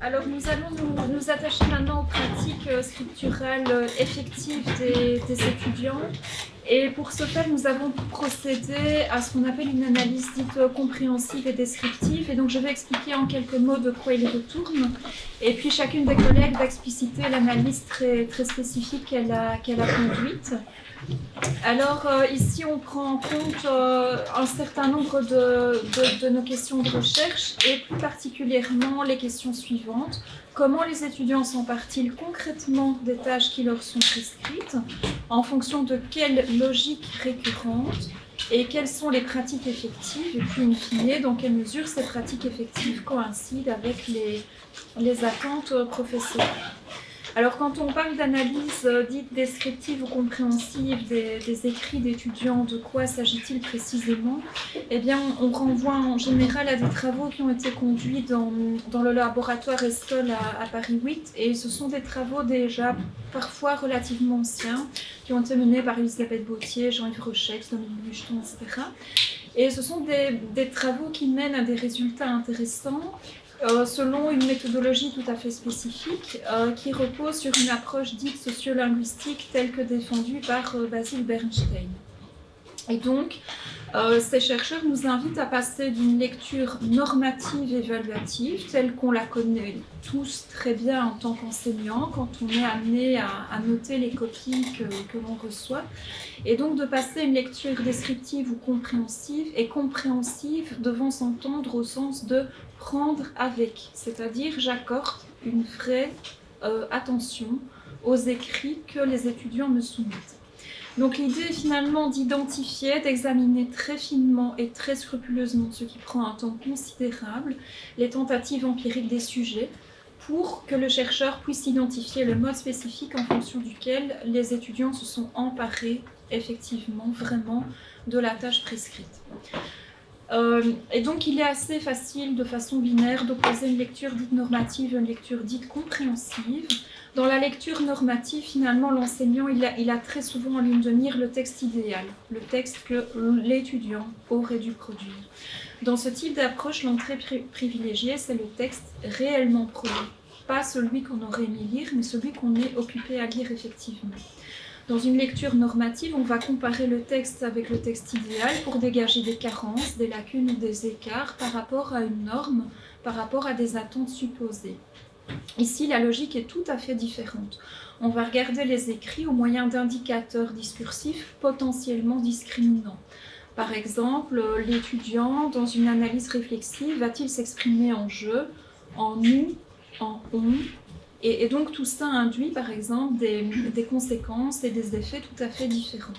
Alors nous allons nous attacher maintenant aux pratiques scripturales effectives des étudiants. Et pour ce faire, nous avons procédé à ce qu'on appelle une analyse dite compréhensive et descriptive. Et donc je vais expliquer en quelques mots de quoi il retourne. Et puis chacune des collègues va expliciter l'analyse très, très spécifique qu'elle a conduite. Alors ici, on prend en compte un certain nombre de nos questions de recherche et plus particulièrement les questions suivantes. Comment les étudiants s'emparent-ils concrètement des tâches qui leur sont prescrites? En fonction de quelle logique récurrente? Et quelles sont les pratiques effectives? Et puis, in fine, dans quelle mesure ces pratiques effectives coïncident avec les attentes professionnelles? Alors, quand on parle d'analyse dite descriptive ou compréhensive des écrits d'étudiants, de quoi s'agit-il précisément? Eh bien, on renvoie en général à des travaux qui ont été conduits dans le laboratoire Estol à Paris 8, et ce sont des travaux déjà parfois relativement anciens, qui ont été menés par Elisabeth Bautier, Jean-Yves Rochex, Dominique Bucheton, etc. Et ce sont des travaux qui mènent à des résultats intéressants, selon une méthodologie tout à fait spécifique qui repose sur une approche dite sociolinguistique telle que défendue par Basil Bernstein. Et donc, ces chercheurs nous invitent à passer d'une lecture normative évaluative, telle qu'on la connaît tous très bien en tant qu'enseignants, quand on est amené à noter les copies que l'on reçoit, et donc de passer à une lecture descriptive ou compréhensive, et compréhensive devant s'entendre au sens de prendre avec, c'est-à-dire j'accorde une vraie attention aux écrits que les étudiants me soumettent. Donc l'idée est finalement d'identifier, d'examiner très finement et très scrupuleusement, ce qui prend un temps considérable, les tentatives empiriques des sujets, pour que le chercheur puisse identifier le mode spécifique en fonction duquel les étudiants se sont emparés effectivement, vraiment, de la tâche prescrite. Et donc il est assez facile, de façon binaire, d'opposer une lecture dite normative et une lecture dite compréhensive. Dans la lecture normative, finalement, l'enseignant il a très souvent en ligne de mire le texte idéal, le texte que l'étudiant aurait dû produire. Dans ce type d'approche, l'entrée privilégiée, c'est le texte réellement produit. Pas celui qu'on aurait aimé lire, mais celui qu'on est occupé à lire effectivement. Dans une lecture normative, on va comparer le texte avec le texte idéal pour dégager des carences, des lacunes ou des écarts par rapport à une norme, par rapport à des attentes supposées. Ici, la logique est tout à fait différente. On va regarder les écrits au moyen d'indicateurs discursifs potentiellement discriminants. Par exemple, l'étudiant, dans une analyse réflexive, va-t-il s'exprimer en je, en nous, en on? Et donc tout ça induit par exemple des conséquences et des effets tout à fait différents.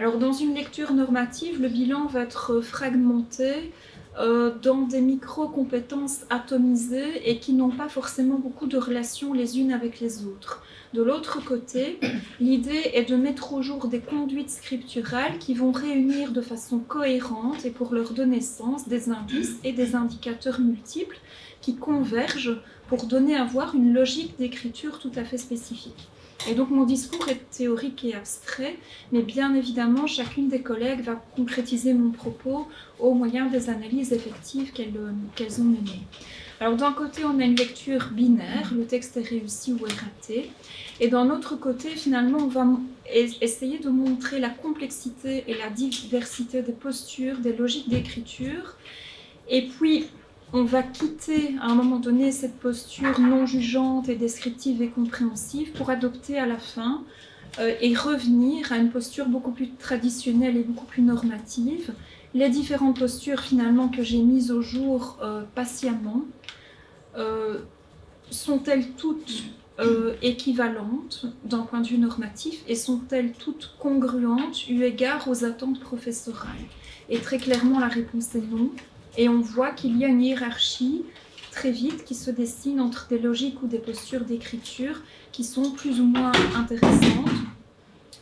Alors dans une lecture normative, le bilan va être fragmenté dans des micro-compétences atomisées et qui n'ont pas forcément beaucoup de relations les unes avec les autres. De l'autre côté, l'idée est de mettre au jour des conduites scripturales qui vont réunir de façon cohérente et pour leur donner sens des indices et des indicateurs multiples qui convergent pour donner à voir une logique d'écriture tout à fait spécifique. Et donc mon discours est théorique et abstrait, mais bien évidemment chacune des collègues va concrétiser mon propos au moyen des analyses effectives qu'elles ont menées. Alors d'un côté on a une lecture binaire, le texte est réussi ou est raté, et d'un autre côté finalement on va essayer de montrer la complexité et la diversité des postures, des logiques d'écriture, et puis on va quitter à un moment donné cette posture non jugeante et descriptive et compréhensive pour adopter à la fin et revenir à une posture beaucoup plus traditionnelle et beaucoup plus normative. Les différentes postures finalement que j'ai mises au jour patiemment sont-elles toutes équivalentes d'un point de vue normatif et sont-elles toutes congruentes eu égard aux attentes professorales? Et très clairement la réponse est non. Et on voit qu'il y a une hiérarchie très vite qui se dessine entre des logiques ou des postures d'écriture qui sont plus ou moins intéressantes,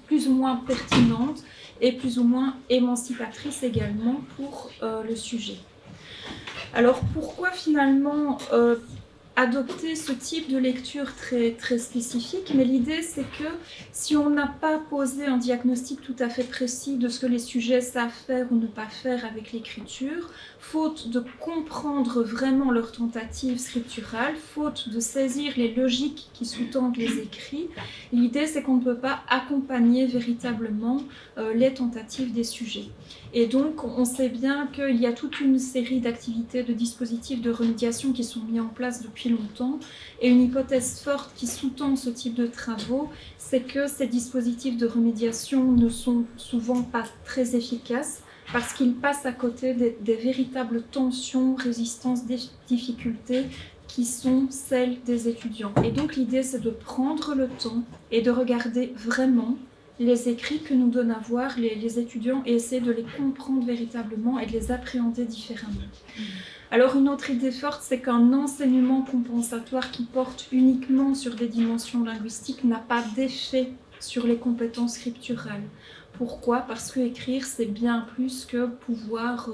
plus ou moins pertinentes et plus ou moins émancipatrices également pour le sujet. Alors pourquoi finalement adopter ce type de lecture très, très spécifique, mais l'idée c'est que si on n'a pas posé un diagnostic tout à fait précis de ce que les sujets savent faire ou ne pas faire avec l'écriture, faute de comprendre vraiment leur tentative scripturale, faute de saisir les logiques qui sous-tendent les écrits, l'idée c'est qu'on ne peut pas accompagner véritablement les tentatives des sujets. Et donc on sait bien qu'il y a toute une série d'activités, de dispositifs de remédiation qui sont mis en place depuis longtemps, et une hypothèse forte qui sous-tend ce type de travaux, c'est que ces dispositifs de remédiation ne sont souvent pas très efficaces, parce qu'ils passent à côté des véritables tensions, résistances, difficultés qui sont celles des étudiants. Et donc l'idée c'est de prendre le temps et de regarder vraiment les écrits que nous donnent à voir les étudiants et essayer de les comprendre véritablement et de les appréhender différemment. Alors une autre idée forte, c'est qu'un enseignement compensatoire qui porte uniquement sur des dimensions linguistiques n'a pas d'effet sur les compétences scripturales. Pourquoi ? Parce que écrire, c'est bien plus que pouvoir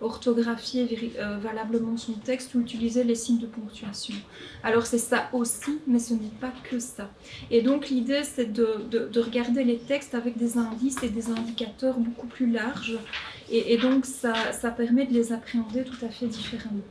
orthographier valablement son texte ou utiliser les signes de ponctuation. Alors c'est ça aussi, mais ce n'est pas que ça. Et donc l'idée, c'est de regarder les textes avec des indices et des indicateurs beaucoup plus larges. Et donc ça permet de les appréhender tout à fait différemment.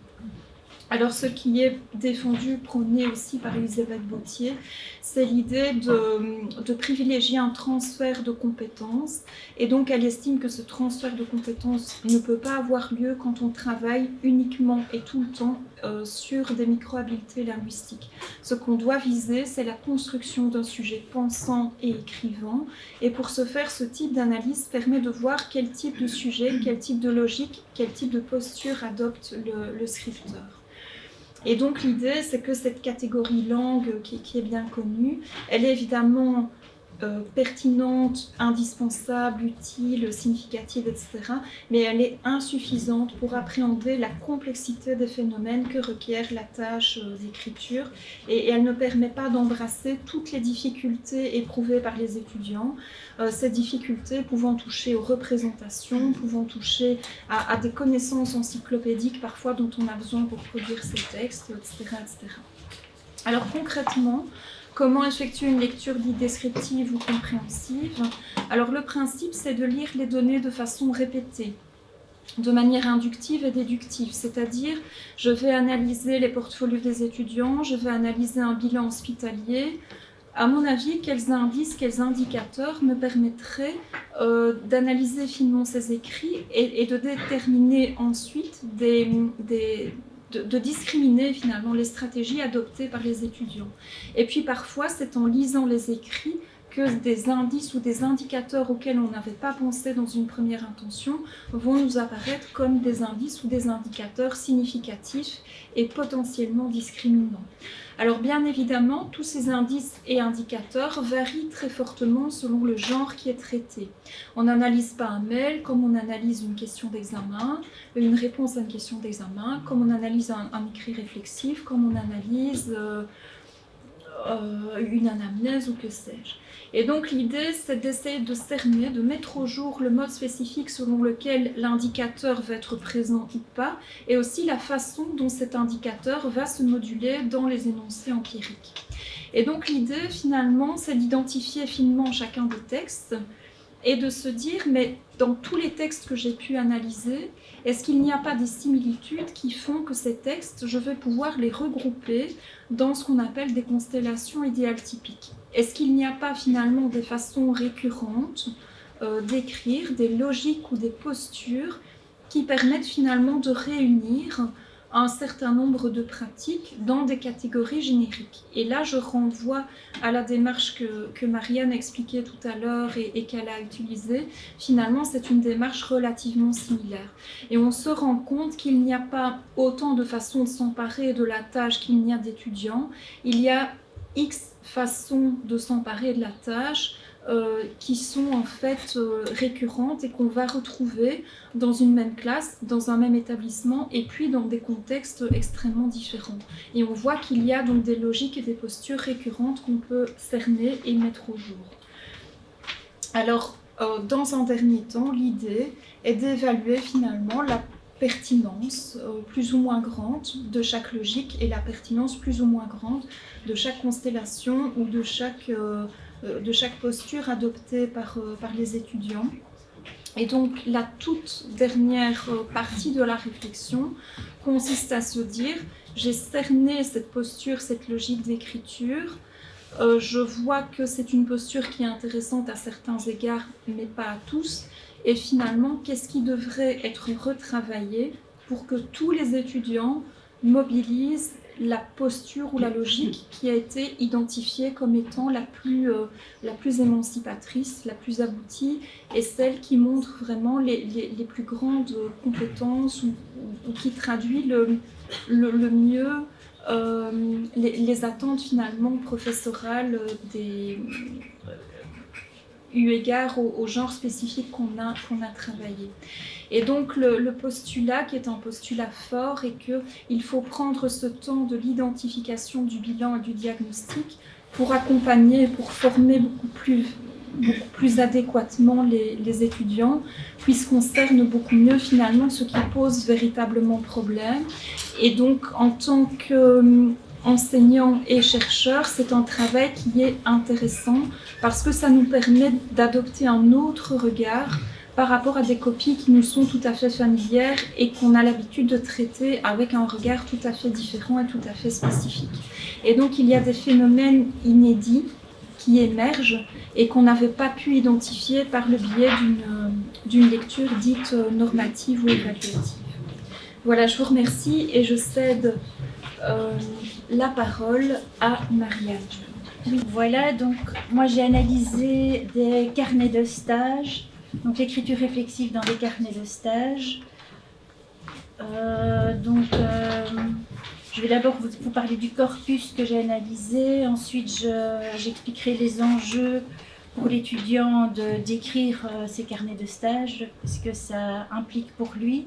Alors ce qui est défendu, prôné aussi par Elisabeth Bauthier, c'est l'idée de privilégier un transfert de compétences. Et donc elle estime que ce transfert de compétences ne peut pas avoir lieu quand on travaille uniquement et tout le temps sur des micro-habiletés linguistiques. Ce qu'on doit viser, c'est la construction d'un sujet pensant et écrivant. Et pour ce faire, ce type d'analyse permet de voir quel type de sujet, quel type de logique, quel type de posture adopte le scripteur. Et donc l'idée, c'est que cette catégorie langue qui est bien connue, elle est évidemment pertinente, indispensable, utile, significative, etc. Mais elle est insuffisante pour appréhender la complexité des phénomènes que requiert la tâche d'écriture. Et elle ne permet pas d'embrasser toutes les difficultés éprouvées par les étudiants. Ces difficultés pouvant toucher aux représentations, pouvant toucher à des connaissances encyclopédiques parfois dont on a besoin pour produire ces textes, etc. etc. Alors concrètement, comment effectuer une lecture dite descriptive ou compréhensive ? Alors le principe, c'est de lire les données de façon répétée, de manière inductive et déductive, c'est-à-dire je vais analyser les portfolios des étudiants, je vais analyser un bilan hospitalier. À mon avis, quels indices, quels indicateurs me permettraient d'analyser finement ces écrits et de déterminer ensuite de discriminer finalement les stratégies adoptées par les étudiants. Et puis parfois, c'est en lisant les écrits que des indices ou des indicateurs auxquels on n'avait pas pensé dans une première intention vont nous apparaître comme des indices ou des indicateurs significatifs et potentiellement discriminants. Alors bien évidemment, tous ces indices et indicateurs varient très fortement selon le genre qui est traité. On n'analyse pas un mail comme on analyse une question d'examen, une réponse à une question d'examen, comme on analyse un écrit réflexif, comme on analyse une anamnèse ou que sais-je. Et donc l'idée, c'est d'essayer de cerner, de mettre au jour le mode spécifique selon lequel l'indicateur va être présent ou pas, et aussi la façon dont cet indicateur va se moduler dans les énoncés empiriques. Et donc l'idée, finalement, c'est d'identifier finement chacun des textes et de se dire, mais dans tous les textes que j'ai pu analyser, est-ce qu'il n'y a pas des similitudes qui font que ces textes, je vais pouvoir les regrouper dans ce qu'on appelle des constellations idéales typiques ? Est-ce qu'il n'y a pas finalement des façons récurrentes d'écrire, des logiques ou des postures qui permettent finalement de réunir un certain nombre de pratiques dans des catégories génériques. Et là, je renvoie à la démarche que Marianne expliquait tout à l'heure et qu'elle a utilisée. Finalement, c'est une démarche relativement similaire. Et on se rend compte qu'il n'y a pas autant de façons de s'emparer de la tâche qu'il n'y a d'étudiants. Il y a X façons de s'emparer de la tâche qui sont en fait récurrentes et qu'on va retrouver dans une même classe, dans un même établissement et puis dans des contextes extrêmement différents. Et on voit qu'il y a donc des logiques et des postures récurrentes qu'on peut cerner et mettre au jour. Alors, dans un dernier temps, l'idée est d'évaluer finalement pertinence plus ou moins grande de chaque logique et la pertinence plus ou moins grande de chaque constellation ou de chaque posture adoptée par les étudiants. Et donc la toute dernière partie de la réflexion consiste à se dire, j'ai cerné cette posture, cette logique d'écriture, je vois que c'est une posture qui est intéressante à certains égards, mais pas à tous, et finalement, qu'est-ce qui devrait être retravaillé pour que tous les étudiants mobilisent la posture ou la logique qui a été identifiée comme étant la plus émancipatrice, la plus aboutie, et celle qui montre vraiment les plus grandes compétences ou qui traduit le mieux les attentes finalement professorales eu égard au genre spécifique qu'on a travaillé. Et donc le postulat qui est un postulat fort est qu'il faut prendre ce temps de l'identification du bilan et du diagnostic pour accompagner, pour former beaucoup plus adéquatement les étudiants, puisqu'on cerne beaucoup mieux finalement ce qui pose véritablement problème. Et donc en tant qu'enseignant et chercheur, c'est un travail qui est intéressant parce que ça nous permet d'adopter un autre regard par rapport à des copies qui nous sont tout à fait familières et qu'on a l'habitude de traiter avec un regard tout à fait différent et tout à fait spécifique. Et donc il y a des phénomènes inédits qui émergent et qu'on n'avait pas pu identifier par le biais d'une lecture dite normative ou évaluative. Voilà, je vous remercie et je cède la parole à Marianne. Oui, voilà, donc moi j'ai analysé des carnets de stage, donc l'écriture réflexive dans des carnets de stage. Je vais d'abord vous parler du corpus que j'ai analysé, ensuite j'expliquerai les enjeux pour l'étudiant d'écrire ces carnets de stage, ce que ça implique pour lui.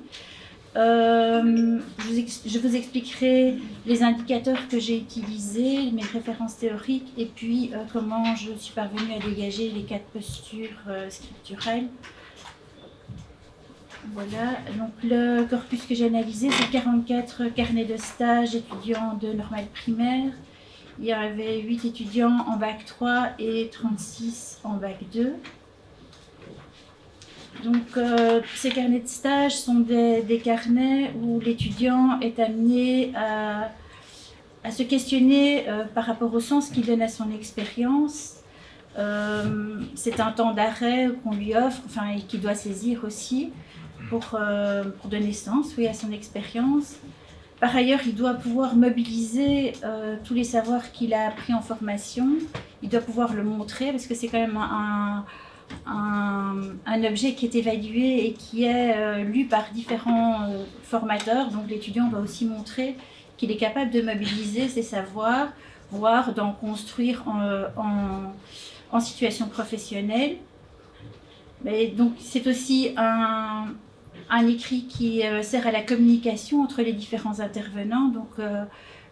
Je vous expliquerai les indicateurs que j'ai utilisés, mes références théoriques et puis comment je suis parvenue à dégager les 4 postures scripturelles. Voilà, donc le corpus que j'ai analysé, c'est 44 carnets de stage étudiants de normale primaire. Il y avait 8 étudiants en bac 3 et 36 en bac 2. Donc, ces carnets de stage sont des carnets où l'étudiant est amené à se questionner par rapport au sens qu'il donne à son expérience. C'est un temps d'arrêt qu'on lui offre, et qu'il doit saisir aussi pour donner sens, à son expérience. Par ailleurs, il doit pouvoir mobiliser tous les savoirs qu'il a appris en formation. Il doit pouvoir le montrer parce que c'est quand même un objet qui est évalué et qui est lu par différents formateurs. Donc l'étudiant doit aussi montrer qu'il est capable de mobiliser ses savoirs, voire d'en construire en situation professionnelle. Mais donc c'est aussi un écrit qui sert à la communication entre les différents intervenants. Donc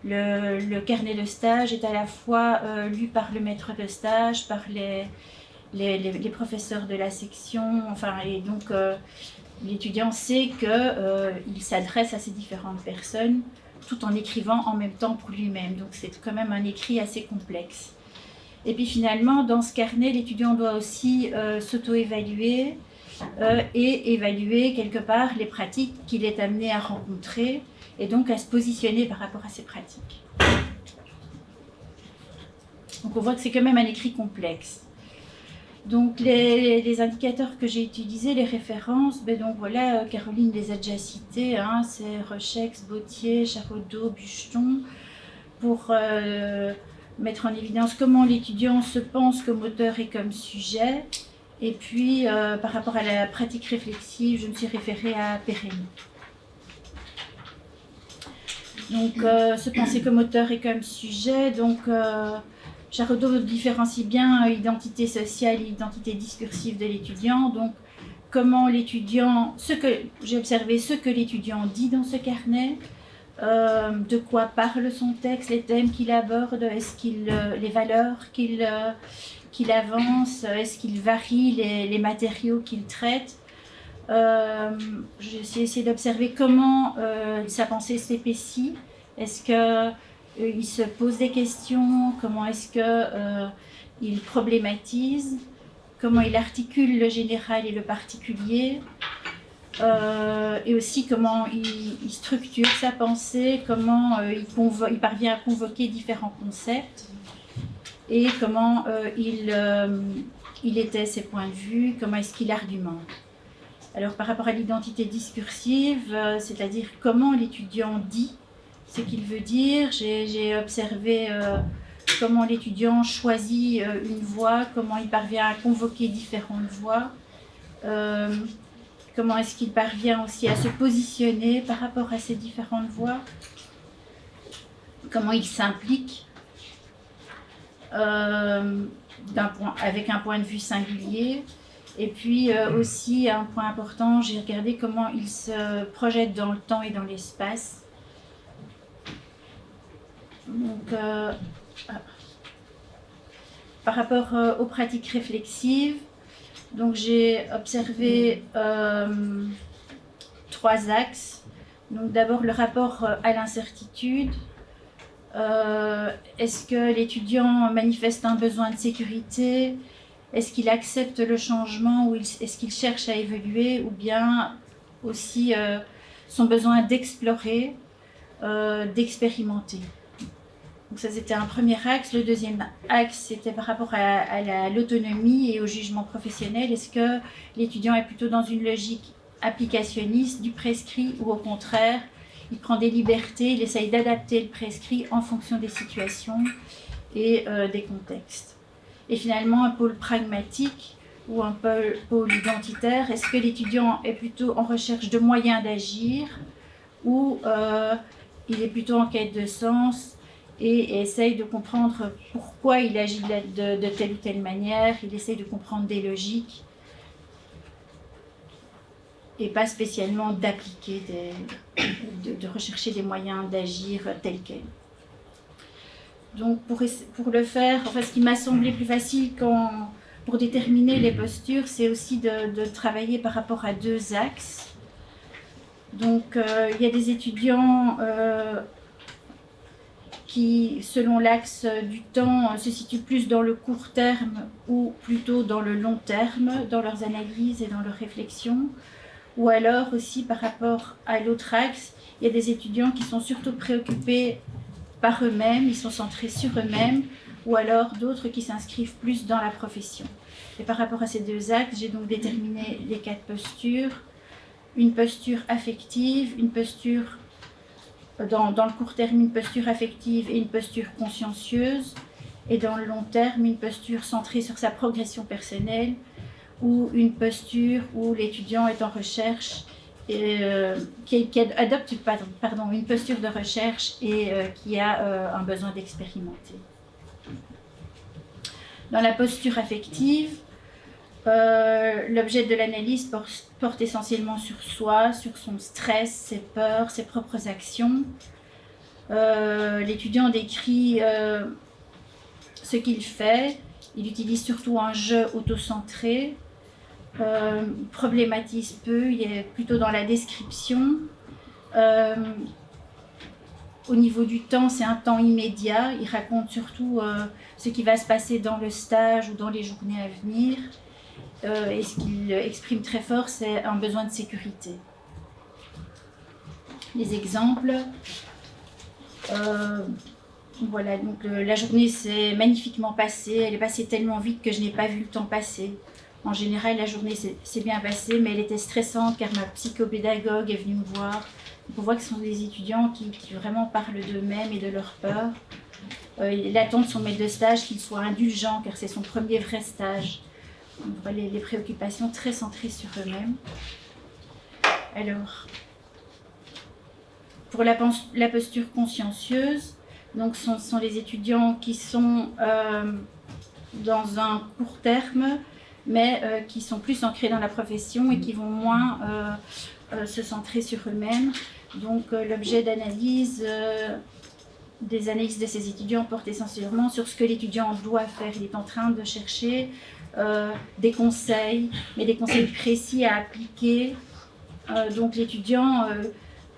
le carnet de stage est à la fois lu par le maître de stage, par les professeurs de la section, et donc l'étudiant sait qu'il s'adresse à ces différentes personnes tout en écrivant en même temps pour lui-même. Donc c'est quand même un écrit assez complexe. Et puis finalement, dans ce carnet, l'étudiant doit aussi s'auto-évaluer et évaluer quelque part les pratiques qu'il est amené à rencontrer et donc à se positionner par rapport à ces pratiques. Donc on voit que c'est quand même un écrit complexe. Donc les indicateurs que j'ai utilisés, les références, donc voilà, Caroline les a déjà cités, c'est Rechex, Bautier, Charodot, Bucheton, pour mettre en évidence comment l'étudiant se pense comme auteur et comme sujet. Et puis par rapport à la pratique réflexive, je me suis référée à Perreni. Donc se penser comme auteur et comme sujet, donc Charodot différencie bien identité sociale et identité discursive de l'étudiant. Donc, comment l'étudiant, j'ai observé ce que l'étudiant dit dans ce carnet, de quoi parle son texte, les thèmes qu'il aborde, les valeurs qu'il avance, est-ce qu'il varie les matériaux qu'il traite. J'ai essayé d'observer comment sa pensée s'épaissit. Est-ce qu'il se pose des questions? Comment est-ce qu'il problématise? Comment il articule le général et le particulier? Et aussi comment il structure sa pensée, comment il parvient à convoquer différents concepts, et comment il étaie ses points de vue, comment est-ce qu'il argumente. Alors par rapport à l'identité discursive, c'est-à-dire comment l'étudiant dit ce qu'il veut dire, j'ai observé comment l'étudiant choisit une voix, comment il parvient à convoquer différentes voix, comment est-ce qu'il parvient aussi à se positionner par rapport à ces différentes voix, comment il s'implique avec un point de vue singulier. Et puis aussi, un point important, j'ai regardé comment il se projette dans le temps et dans l'espace. Donc, par rapport aux pratiques réflexives, donc j'ai observé 3 axes. Donc d'abord le rapport à l'incertitude. Est-ce que l'étudiant manifeste un besoin de sécurité? Est-ce qu'il accepte le changement ou est-ce qu'il cherche à évoluer? Ou bien aussi son besoin d'explorer, d'expérimenter. Donc ça, c'était un premier axe. Le deuxième axe, c'était par rapport à l'autonomie et au jugement professionnel. Est-ce que l'étudiant est plutôt dans une logique applicationniste du prescrit, ou au contraire, il prend des libertés, il essaye d'adapter le prescrit en fonction des situations et des contextes. Et finalement, un pôle pragmatique ou un pôle identitaire. Est-ce que l'étudiant est plutôt en recherche de moyens d'agir, ou il est plutôt en quête de sens et essaye de comprendre pourquoi il agit de telle ou telle manière, il essaye de comprendre des logiques et pas spécialement d'appliquer, de rechercher des moyens d'agir tels quels. Donc pour le faire, enfin, ce qui m'a semblé plus facile pour déterminer les postures, c'est aussi de travailler par rapport à 2 axes. Donc il y a des étudiants qui, selon l'axe du temps, se situent plus dans le court terme ou plutôt dans le long terme, dans leurs analyses et dans leurs réflexions. Ou alors aussi par rapport à l'autre axe, il y a des étudiants qui sont surtout préoccupés par eux-mêmes, ils sont centrés sur eux-mêmes, ou alors d'autres qui s'inscrivent plus dans la profession. Et par rapport à ces 2 axes, j'ai donc déterminé les 4 postures. Une posture affective, une posture dans le court terme, une posture affective et une posture consciencieuse, et dans le long terme, une posture centrée sur sa progression personnelle, ou une posture où l'étudiant est en recherche, qui adopte une posture de recherche et qui a un besoin d'expérimenter. Dans la posture affective, l'objet de l'analyse porte essentiellement sur soi, sur son stress, ses peurs, ses propres actions. L'étudiant décrit ce qu'il fait, il utilise surtout un jeu autocentré, problématise peu, il est plutôt dans la description. Au niveau du temps, c'est un temps immédiat, il raconte surtout ce qui va se passer dans le stage ou dans les journées à venir. Et ce qu'il exprime très fort, c'est un besoin de sécurité. Les exemples. Voilà, donc la journée s'est magnifiquement passée, elle est passée tellement vite que je n'ai pas vu le temps passer. En général, la journée s'est bien passée, mais elle était stressante car ma psychopédagogue est venue me voir. Donc on voit que ce sont des étudiants qui vraiment parlent d'eux-mêmes et de leurs peurs. Il attend de son maître de stage qu'il soit indulgent car c'est son premier vrai stage. On voit les préoccupations très centrées sur eux-mêmes. Alors, pour la posture consciencieuse, donc ce sont les étudiants qui sont dans un court terme, mais qui sont plus ancrés dans la profession et qui vont moins se centrer sur eux-mêmes. Donc l'objet d'analyse, des analyses de ces étudiants porte essentiellement sur ce que l'étudiant doit faire. Il est en train de chercher des conseils, mais des conseils précis à appliquer. Donc l'étudiant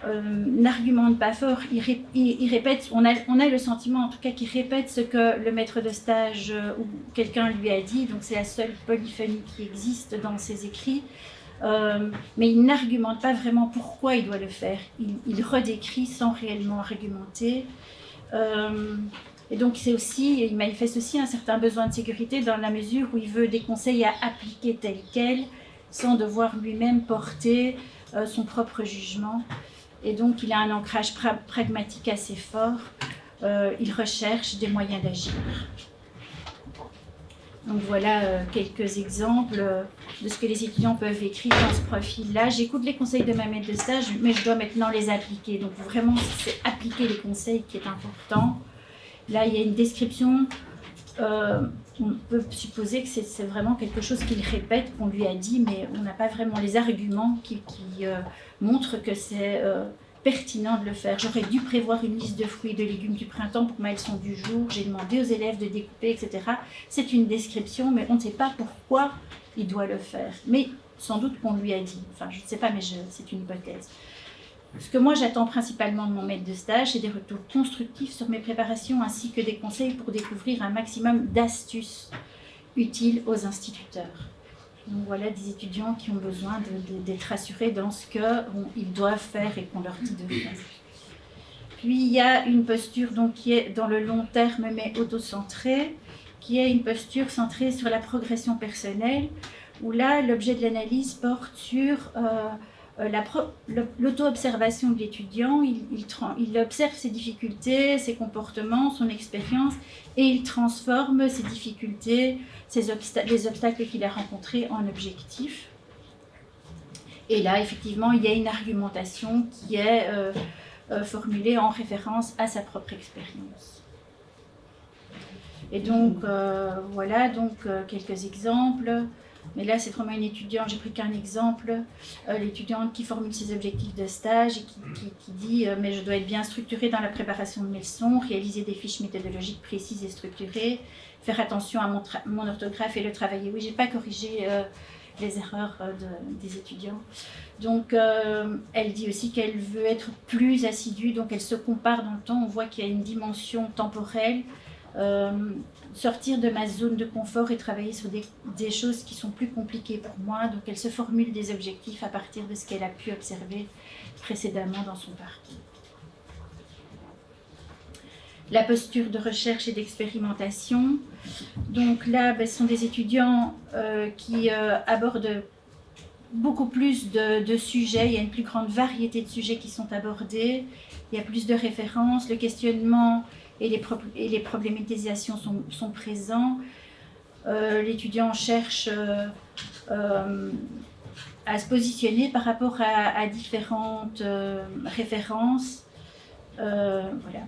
n'argumente pas fort, il répète, on a le sentiment en tout cas qu'il répète ce que le maître de stage ou quelqu'un lui a dit, donc c'est la seule polyphonie qui existe dans ses écrits. Mais il n'argumente pas vraiment pourquoi il doit le faire. Il redécrit sans réellement argumenter. Et donc il manifeste aussi un certain besoin de sécurité dans la mesure où il veut des conseils à appliquer tels quels, sans devoir lui-même porter son propre jugement. Et donc il a un ancrage pragmatique assez fort. Il recherche des moyens d'agir. Donc voilà quelques exemples de ce que les étudiants peuvent écrire dans ce profil-là. J'écoute les conseils de ma maître de stage, mais je dois maintenant les appliquer. Donc vraiment, c'est appliquer les conseils qui est important. Là, il y a une description. On peut supposer que c'est vraiment quelque chose qu'il répète, qu'on lui a dit, mais on n'a pas vraiment les arguments qui montrent que c'est pertinent de le faire. J'aurais dû prévoir une liste de fruits et de légumes du printemps pour ma leçon du jour. J'ai demandé aux élèves de découper, etc. C'est une description, mais on ne sait pas pourquoi il doit le faire. Mais sans doute qu'on lui a dit. Enfin, je ne sais pas, mais c'est une hypothèse. Ce que moi j'attends principalement de mon maître de stage, c'est des retours constructifs sur mes préparations ainsi que des conseils pour découvrir un maximum d'astuces utiles aux instituteurs. Donc voilà des étudiants qui ont besoin d'être rassurés dans ce qu'ils doivent faire et qu'on leur dit de faire. Puis il y a une posture donc, qui est dans le long terme mais auto-centrée, qui est une posture centrée sur la progression personnelle, où là l'objet de l'analyse porte sur l'auto-observation de l'étudiant. Il observe ses difficultés, ses comportements, son expérience, et il transforme ces difficultés, les obstacles qu'il a rencontrés en objectifs. Et là, effectivement, il y a une argumentation qui est formulée en référence à sa propre expérience. Et donc, voilà quelques exemples. Mais là, c'est vraiment une étudiante, j'ai pris qu'un exemple, l'étudiante qui formule ses objectifs de stage et qui dit « mais je dois être bien structurée dans la préparation de mes leçons, réaliser des fiches méthodologiques précises et structurées, faire attention à mon orthographe et le travailler. » Oui, je n'ai pas corrigé les erreurs des étudiants. Donc, elle dit aussi qu'elle veut être plus assidue, donc elle se compare dans le temps, on voit qu'il y a une dimension temporelle, sortir de ma zone de confort et travailler sur des choses qui sont plus compliquées pour moi. Donc elle se formule des objectifs à partir de ce qu'elle a pu observer précédemment dans son parcours. La posture de recherche et d'expérimentation. Donc là, ce sont des étudiants qui abordent beaucoup plus de sujets. Il y a une plus grande variété de sujets qui sont abordés. Il y a plus de références. Le questionnement et les problématisations sont présents. L'étudiant cherche à se positionner par rapport à différentes références. Voilà.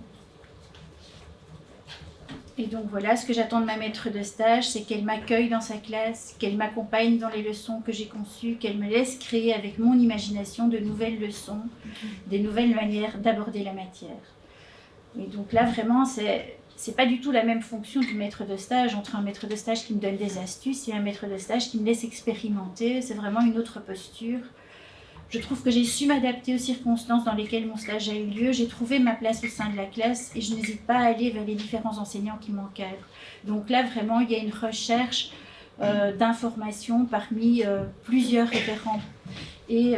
Et donc voilà, ce que j'attends de ma maître de stage, c'est qu'elle m'accueille dans sa classe, qu'elle m'accompagne dans les leçons que j'ai conçues, qu'elle me laisse créer avec mon imagination de nouvelles leçons, des nouvelles manières d'aborder la matière. Et donc là, vraiment, c'est pas du tout la même fonction du maître de stage entre un maître de stage qui me donne des astuces et un maître de stage qui me laisse expérimenter. C'est vraiment une autre posture. Je trouve que j'ai su m'adapter aux circonstances dans lesquelles mon stage a eu lieu. J'ai trouvé ma place au sein de la classe et je n'hésite pas à aller vers les différents enseignants qui m'encadrent. Donc là, vraiment, il y a une recherche d'informations parmi plusieurs référents. Et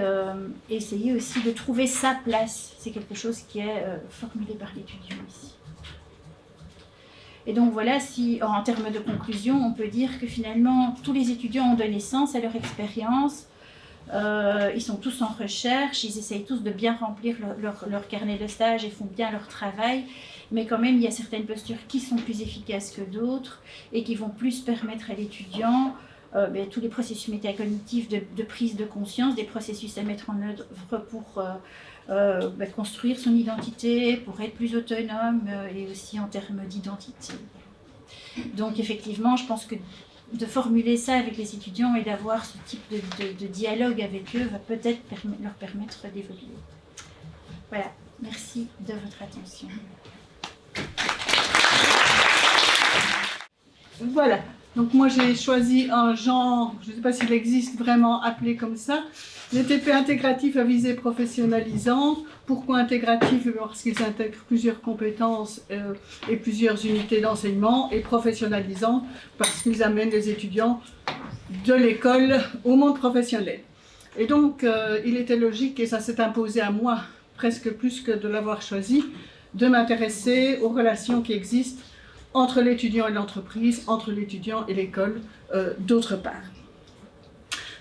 essayer aussi de trouver sa place. C'est quelque chose qui est formulé par l'étudiant ici. Et donc voilà, si en termes de conclusion, on peut dire que finalement, tous les étudiants ont donné sens à leur expérience. Ils sont tous en recherche, ils essayent tous de bien remplir leur carnet de stage et font bien leur travail. Mais quand même, il y a certaines postures qui sont plus efficaces que d'autres et qui vont plus permettre à l'étudiant tous les processus métacognitifs de prise de conscience, des processus à mettre en œuvre pour construire son identité, pour être plus autonome et aussi en termes d'identité. Donc effectivement, je pense que de formuler ça avec les étudiants et d'avoir ce type de dialogue avec eux va peut-être leur permettre d'évoluer. Voilà, merci de votre attention. Voilà. Donc moi j'ai choisi un genre, je ne sais pas s'il existe vraiment appelé comme ça, les TP intégratifs à visée professionnalisante. Pourquoi intégratifs? Parce qu'ils intègrent plusieurs compétences et plusieurs unités d'enseignement, et professionnalisants parce qu'ils amènent les étudiants de l'école au monde professionnel. Et donc il était logique, et ça s'est imposé à moi presque plus que de l'avoir choisi, de m'intéresser aux relations qui existent entre l'étudiant et l'entreprise, entre l'étudiant et l'école, d'autre part.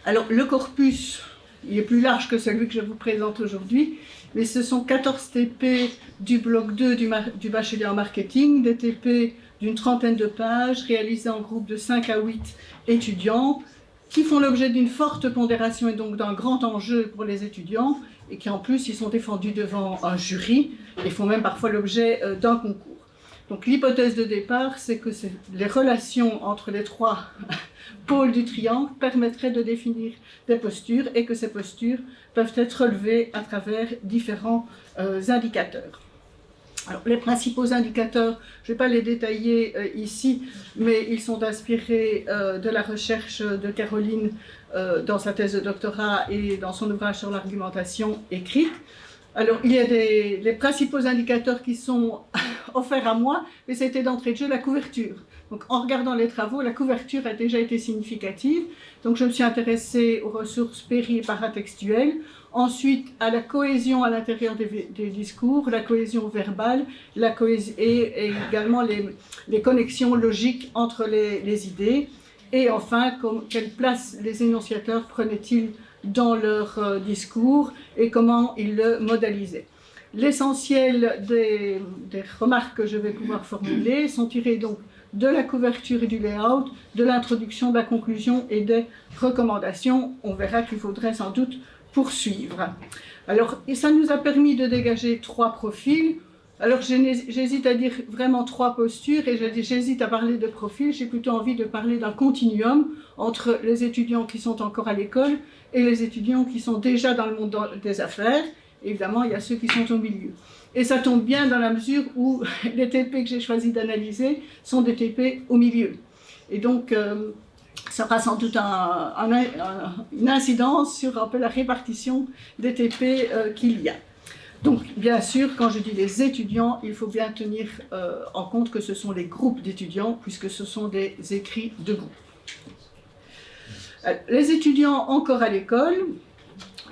Alors, le corpus, il est plus large que celui que je vous présente aujourd'hui, mais ce sont 14 TP du bloc 2 du bachelier en marketing, des TP d'une trentaine de pages, réalisés en groupe de 5 à 8 étudiants, qui font l'objet d'une forte pondération et donc d'un grand enjeu pour les étudiants, et qui en plus, ils sont défendus devant un jury, et font même parfois l'objet d'un concours. Donc l'hypothèse de départ, c'est que les relations entre les trois pôles du triangle permettraient de définir des postures, et que ces postures peuvent être relevées à travers différents indicateurs. Alors, les principaux indicateurs, je ne vais pas les détailler ici, mais ils sont inspirés de la recherche de Caroline dans sa thèse de doctorat et dans son ouvrage sur l'argumentation écrite. Alors, il y a les principaux indicateurs qui sont offerts à moi, mais c'était d'entrée de jeu la couverture. Donc, en regardant les travaux, la couverture a déjà été significative. Donc, je me suis intéressée aux ressources péri- et paratextuelles. Ensuite, à la cohésion à l'intérieur des discours, la cohésion verbale, et également les connexions logiques entre les idées. Et enfin, quelle place les énonciateurs prenaient-ils dans leur discours et comment ils le modélisaient. L'essentiel des remarques que je vais pouvoir formuler sont tirées donc de la couverture et du layout, de l'introduction, de la conclusion et des recommandations. On verra qu'il faudrait sans doute poursuivre. Alors, et ça nous a permis de dégager 3 profils. Alors, j'hésite à dire vraiment 3 postures, et j'hésite à parler de profil. J'ai plutôt envie de parler d'un continuum entre les étudiants qui sont encore à l'école et les étudiants qui sont déjà dans le monde des affaires. Évidemment, il y a ceux qui sont au milieu. Et ça tombe bien dans la mesure où les TP que j'ai choisi d'analyser sont des TP au milieu. Et donc, ça aura sans doute une incidence sur un peu la répartition des TP qu'il y a. Donc, bien sûr, quand je dis les étudiants, il faut bien tenir en compte que ce sont les groupes d'étudiants, puisque ce sont des écrits de groupe. Les étudiants encore à l'école,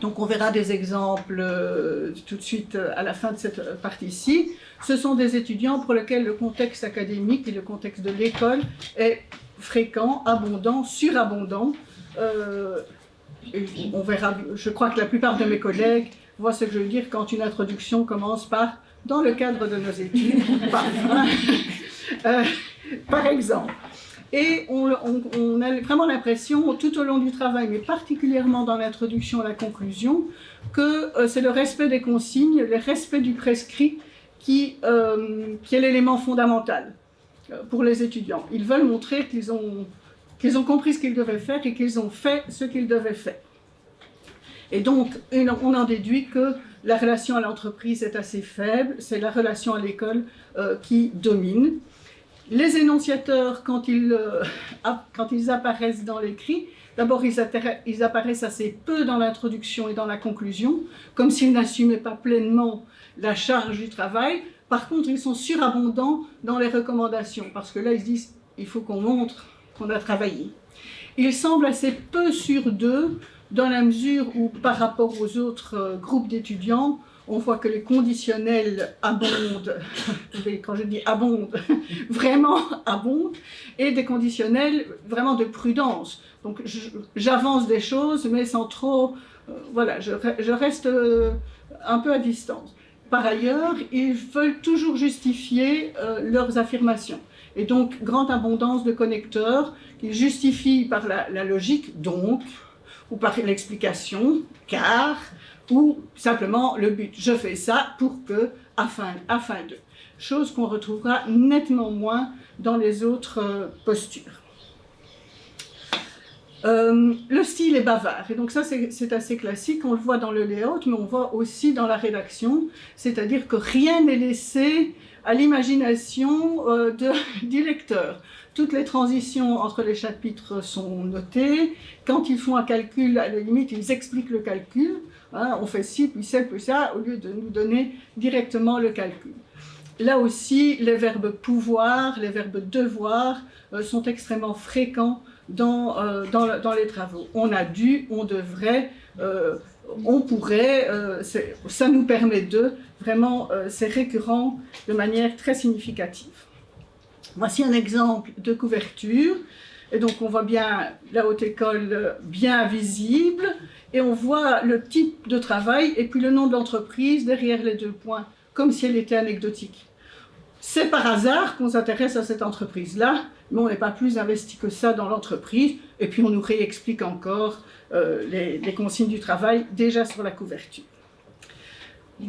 donc on verra des exemples tout de suite à la fin de cette partie-ci, ce sont des étudiants pour lesquels le contexte académique et le contexte de l'école est fréquent, abondant, surabondant. On verra, je crois que la plupart de mes collègues voient ce que je veux dire quand une introduction commence par « dans le cadre de nos études », par exemple. Et on a vraiment l'impression, tout au long du travail, mais particulièrement dans l'introduction et la conclusion, que c'est le respect des consignes, le respect du prescrit qui est l'élément fondamental pour les étudiants. Ils veulent montrer qu'ils ont compris ce qu'ils devaient faire et qu'ils ont fait ce qu'ils devaient faire. Et donc, on en déduit que la relation à l'entreprise est assez faible, c'est la relation à l'école qui domine. Les énonciateurs, quand ils apparaissent dans l'écrit, d'abord ils apparaissent assez peu dans l'introduction et dans la conclusion, comme s'ils n'assumaient pas pleinement la charge du travail. Par contre, ils sont surabondants dans les recommandations, parce que là, ils se disent il faut qu'on montre qu'on a travaillé. Ils semblent assez peu sûrs d'eux, dans la mesure où, par rapport aux autres groupes d'étudiants, on voit que les conditionnels abondent, quand je dis abondent, vraiment abondent, et des conditionnels vraiment de prudence. Donc j'avance des choses, mais sans trop... voilà, je reste un peu à distance. Par ailleurs, ils veulent toujours justifier leurs affirmations. Et donc, grande abondance de connecteurs qui justifient par la logique, donc, ou par l'explication, car, ou simplement le but. Je fais ça pour que, afin de. Chose qu'on retrouvera nettement moins dans les autres postures. Le style est bavard, et donc ça c'est assez classique, on le voit dans le layout, mais on voit aussi dans la rédaction, c'est-à-dire que rien n'est laissé à l'imagination du lecteur. Toutes les transitions entre les chapitres sont notées, quand ils font un calcul, à la limite ils expliquent le calcul, hein, on fait ci, puis ça, puis ça, au lieu de nous donner directement le calcul. Là aussi, les verbes pouvoir, les verbes devoir sont extrêmement fréquents dans les travaux. On a dû, on devrait, on pourrait, ça nous permet de, vraiment, c'est récurrent de manière très significative. Voici un exemple de couverture, et donc on voit bien la haute école bien visible, et on voit le type de travail, et puis le nom de l'entreprise derrière les 2 points, comme si elle était anecdotique. C'est par hasard qu'on s'intéresse à cette entreprise-là, mais on n'est pas plus investi que ça dans l'entreprise, et puis on nous réexplique encore les consignes du travail déjà sur la couverture.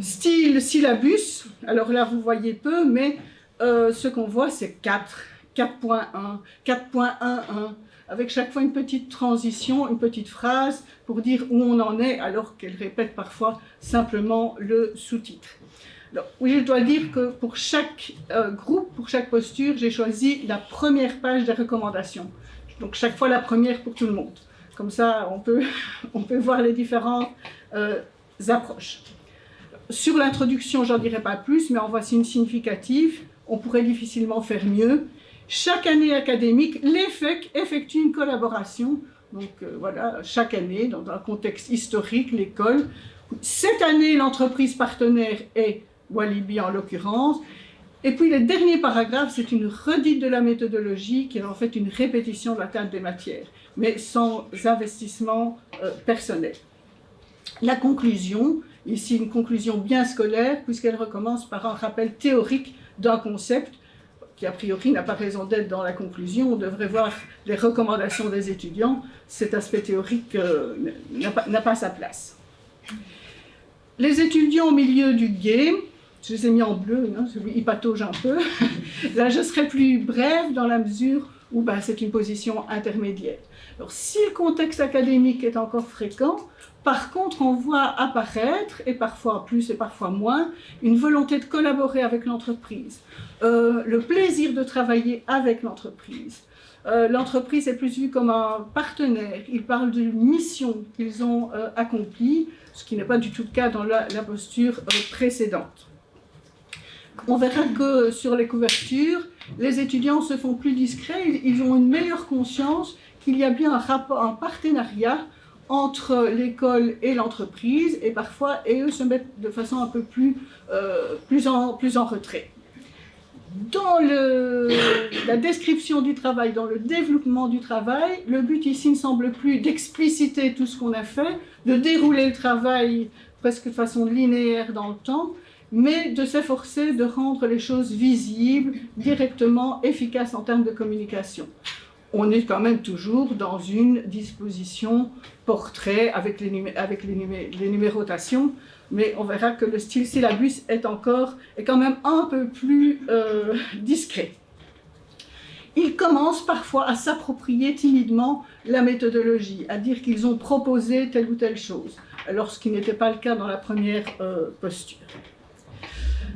Style, syllabus, alors là vous voyez peu, mais ce qu'on voit c'est 4.1, 4.11, avec chaque fois une petite transition, une petite phrase pour dire où on en est, alors qu'elle répète parfois simplement le sous-titre. Alors, oui, je dois dire que pour chaque groupe, pour chaque posture, j'ai choisi la première page des recommandations. Donc chaque fois la première pour tout le monde. Comme ça, on peut voir les différentes approches. Sur l'introduction, j'en dirai pas plus, mais en voici une significative. On pourrait difficilement faire mieux. Chaque année académique, l'EFEC effectue une collaboration. Donc voilà, chaque année, dans un contexte historique, l'école. Cette année, l'entreprise partenaire est Walibi en l'occurrence. Et puis le dernier paragraphe, c'est une redite de la méthodologie qui est en fait une répétition de la table des matières, mais sans investissement personnel. La conclusion, ici une conclusion bien scolaire, puisqu'elle recommence par un rappel théorique d'un concept qui a priori n'a pas raison d'être dans la conclusion. On devrait voir les recommandations des étudiants. Cet aspect théorique n'a pas sa place. Les étudiants au milieu du game, je les ai mis en bleu, hein, ils pataugent un peu. Là, je serai plus brève dans la mesure où c'est une position intermédiaire. Alors, si le contexte académique est encore fréquent, par contre, on voit apparaître, et parfois plus et parfois moins, une volonté de collaborer avec l'entreprise, le plaisir de travailler avec l'entreprise. L'entreprise est plus vue comme un partenaire. Ils parlent d'une mission qu'ils ont accomplie, ce qui n'est pas du tout le cas dans la posture précédente. On verra que sur les couvertures, les étudiants se font plus discrets, ils ont une meilleure conscience qu'il y a bien un partenariat entre l'école et l'entreprise, et parfois, eux se mettent de façon un peu plus en retrait. Dans la description du travail, dans le développement du travail, le but ici ne semble plus d'expliciter tout ce qu'on a fait, de dérouler le travail presque de façon linéaire dans le temps, mais de s'efforcer de rendre les choses visibles, directement efficaces en termes de communication. On est quand même toujours dans une disposition portrait avec les numérotations, mais on verra que le style syllabus est quand même un peu plus discret. Ils commencent parfois à s'approprier timidement la méthodologie, à dire qu'ils ont proposé telle ou telle chose, alors ce qui n'était pas le cas dans la première posture.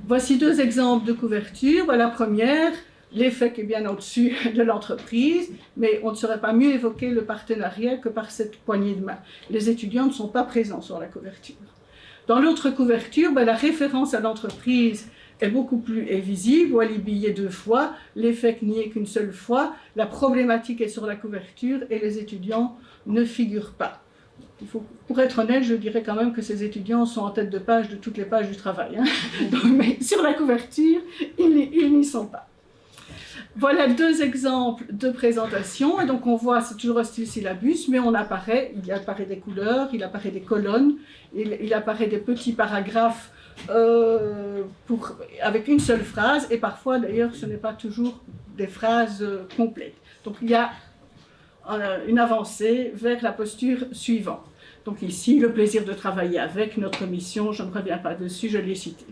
Voici 2 exemples de couverture. La première, l'EFEC est bien au-dessus de l'entreprise, mais on ne saurait pas mieux évoquer le partenariat que par cette poignée de main. Les étudiants ne sont pas présents sur la couverture. Dans l'autre couverture, la référence à l'entreprise est visible. Walibi y est 2 fois, l'EFEC n'y est qu'une seule fois. La problématique est sur la couverture et les étudiants ne figurent pas. Pour être honnête, je dirais quand même que ces étudiants sont en tête de page de toutes les pages du travail. Hein. Donc, mais sur la couverture, ils n'y sont pas. Voilà 2 exemples de présentation. Et donc on voit, c'est toujours un style syllabus, mais il apparaît des couleurs, il apparaît des colonnes, il apparaît des petits paragraphes avec une seule phrase. Et parfois, d'ailleurs, ce n'est pas toujours des phrases complètes. Donc il y a une avancée vers la posture suivante. Donc ici, le plaisir de travailler avec notre mission, je ne reviens pas dessus, je l'ai cité.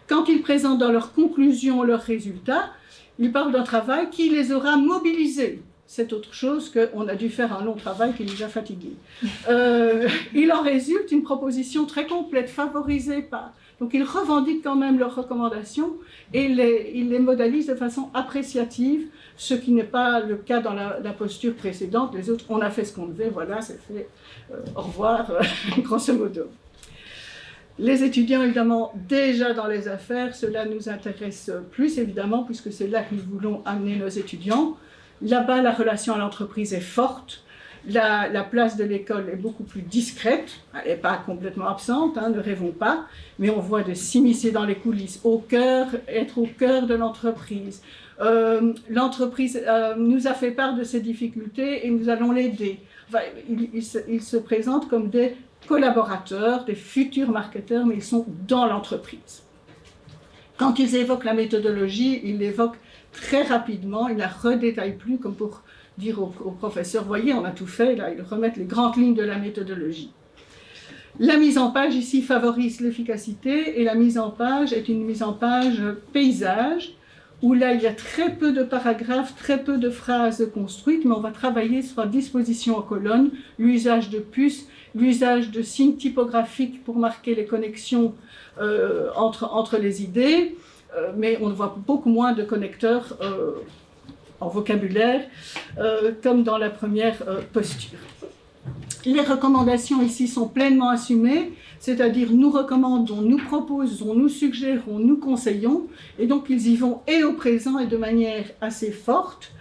Quand ils présentent dans leurs conclusions leurs résultats, ils parlent d'un travail qui les aura mobilisés. c'est autre chose qu'on a dû faire un long travail qui nous a fatigués. Il en résulte une proposition très complète, favorisée par... Donc ils revendiquent quand même leurs recommandations et ils les modalisent de façon appréciative, ce qui n'est pas le cas dans la posture précédente. Les autres, on a fait ce qu'on devait, voilà, c'est fait, au revoir, grosso modo. Les étudiants, évidemment, déjà dans les affaires, cela nous intéresse plus, évidemment, puisque c'est là que nous voulons amener nos étudiants. Là-bas, la relation à l'entreprise est forte. La place de l'école est beaucoup plus discrète. Elle n'est pas complètement absente, hein, ne rêvons pas. Mais on voit de s'immiscer dans les coulisses, être au cœur de l'entreprise. L'entreprise nous a fait part de ses difficultés et nous allons l'aider. Enfin, ils se présentent comme des collaborateurs, des futurs marketeurs, mais ils sont dans l'entreprise. Quand ils évoquent la méthodologie, ils l'évoquent très rapidement, ils ne la redétaillent plus comme pour dire au professeur, voyez, on a tout fait, là, ils remettent les grandes lignes de la méthodologie. La mise en page ici favorise l'efficacité et la mise en page est une mise en page paysage, où là, il y a très peu de paragraphes, très peu de phrases construites, mais on va travailler sur la disposition en colonne, l'usage de puces, l'usage de signes typographiques pour marquer les connexions entre les idées, mais on voit beaucoup moins de connecteurs en vocabulaire, comme dans la première posture. Les recommandations ici sont pleinement assumées, c'est-à-dire nous recommandons, nous proposons, nous suggérons, nous conseillons, et donc ils y vont et au présent et de manière assez forte,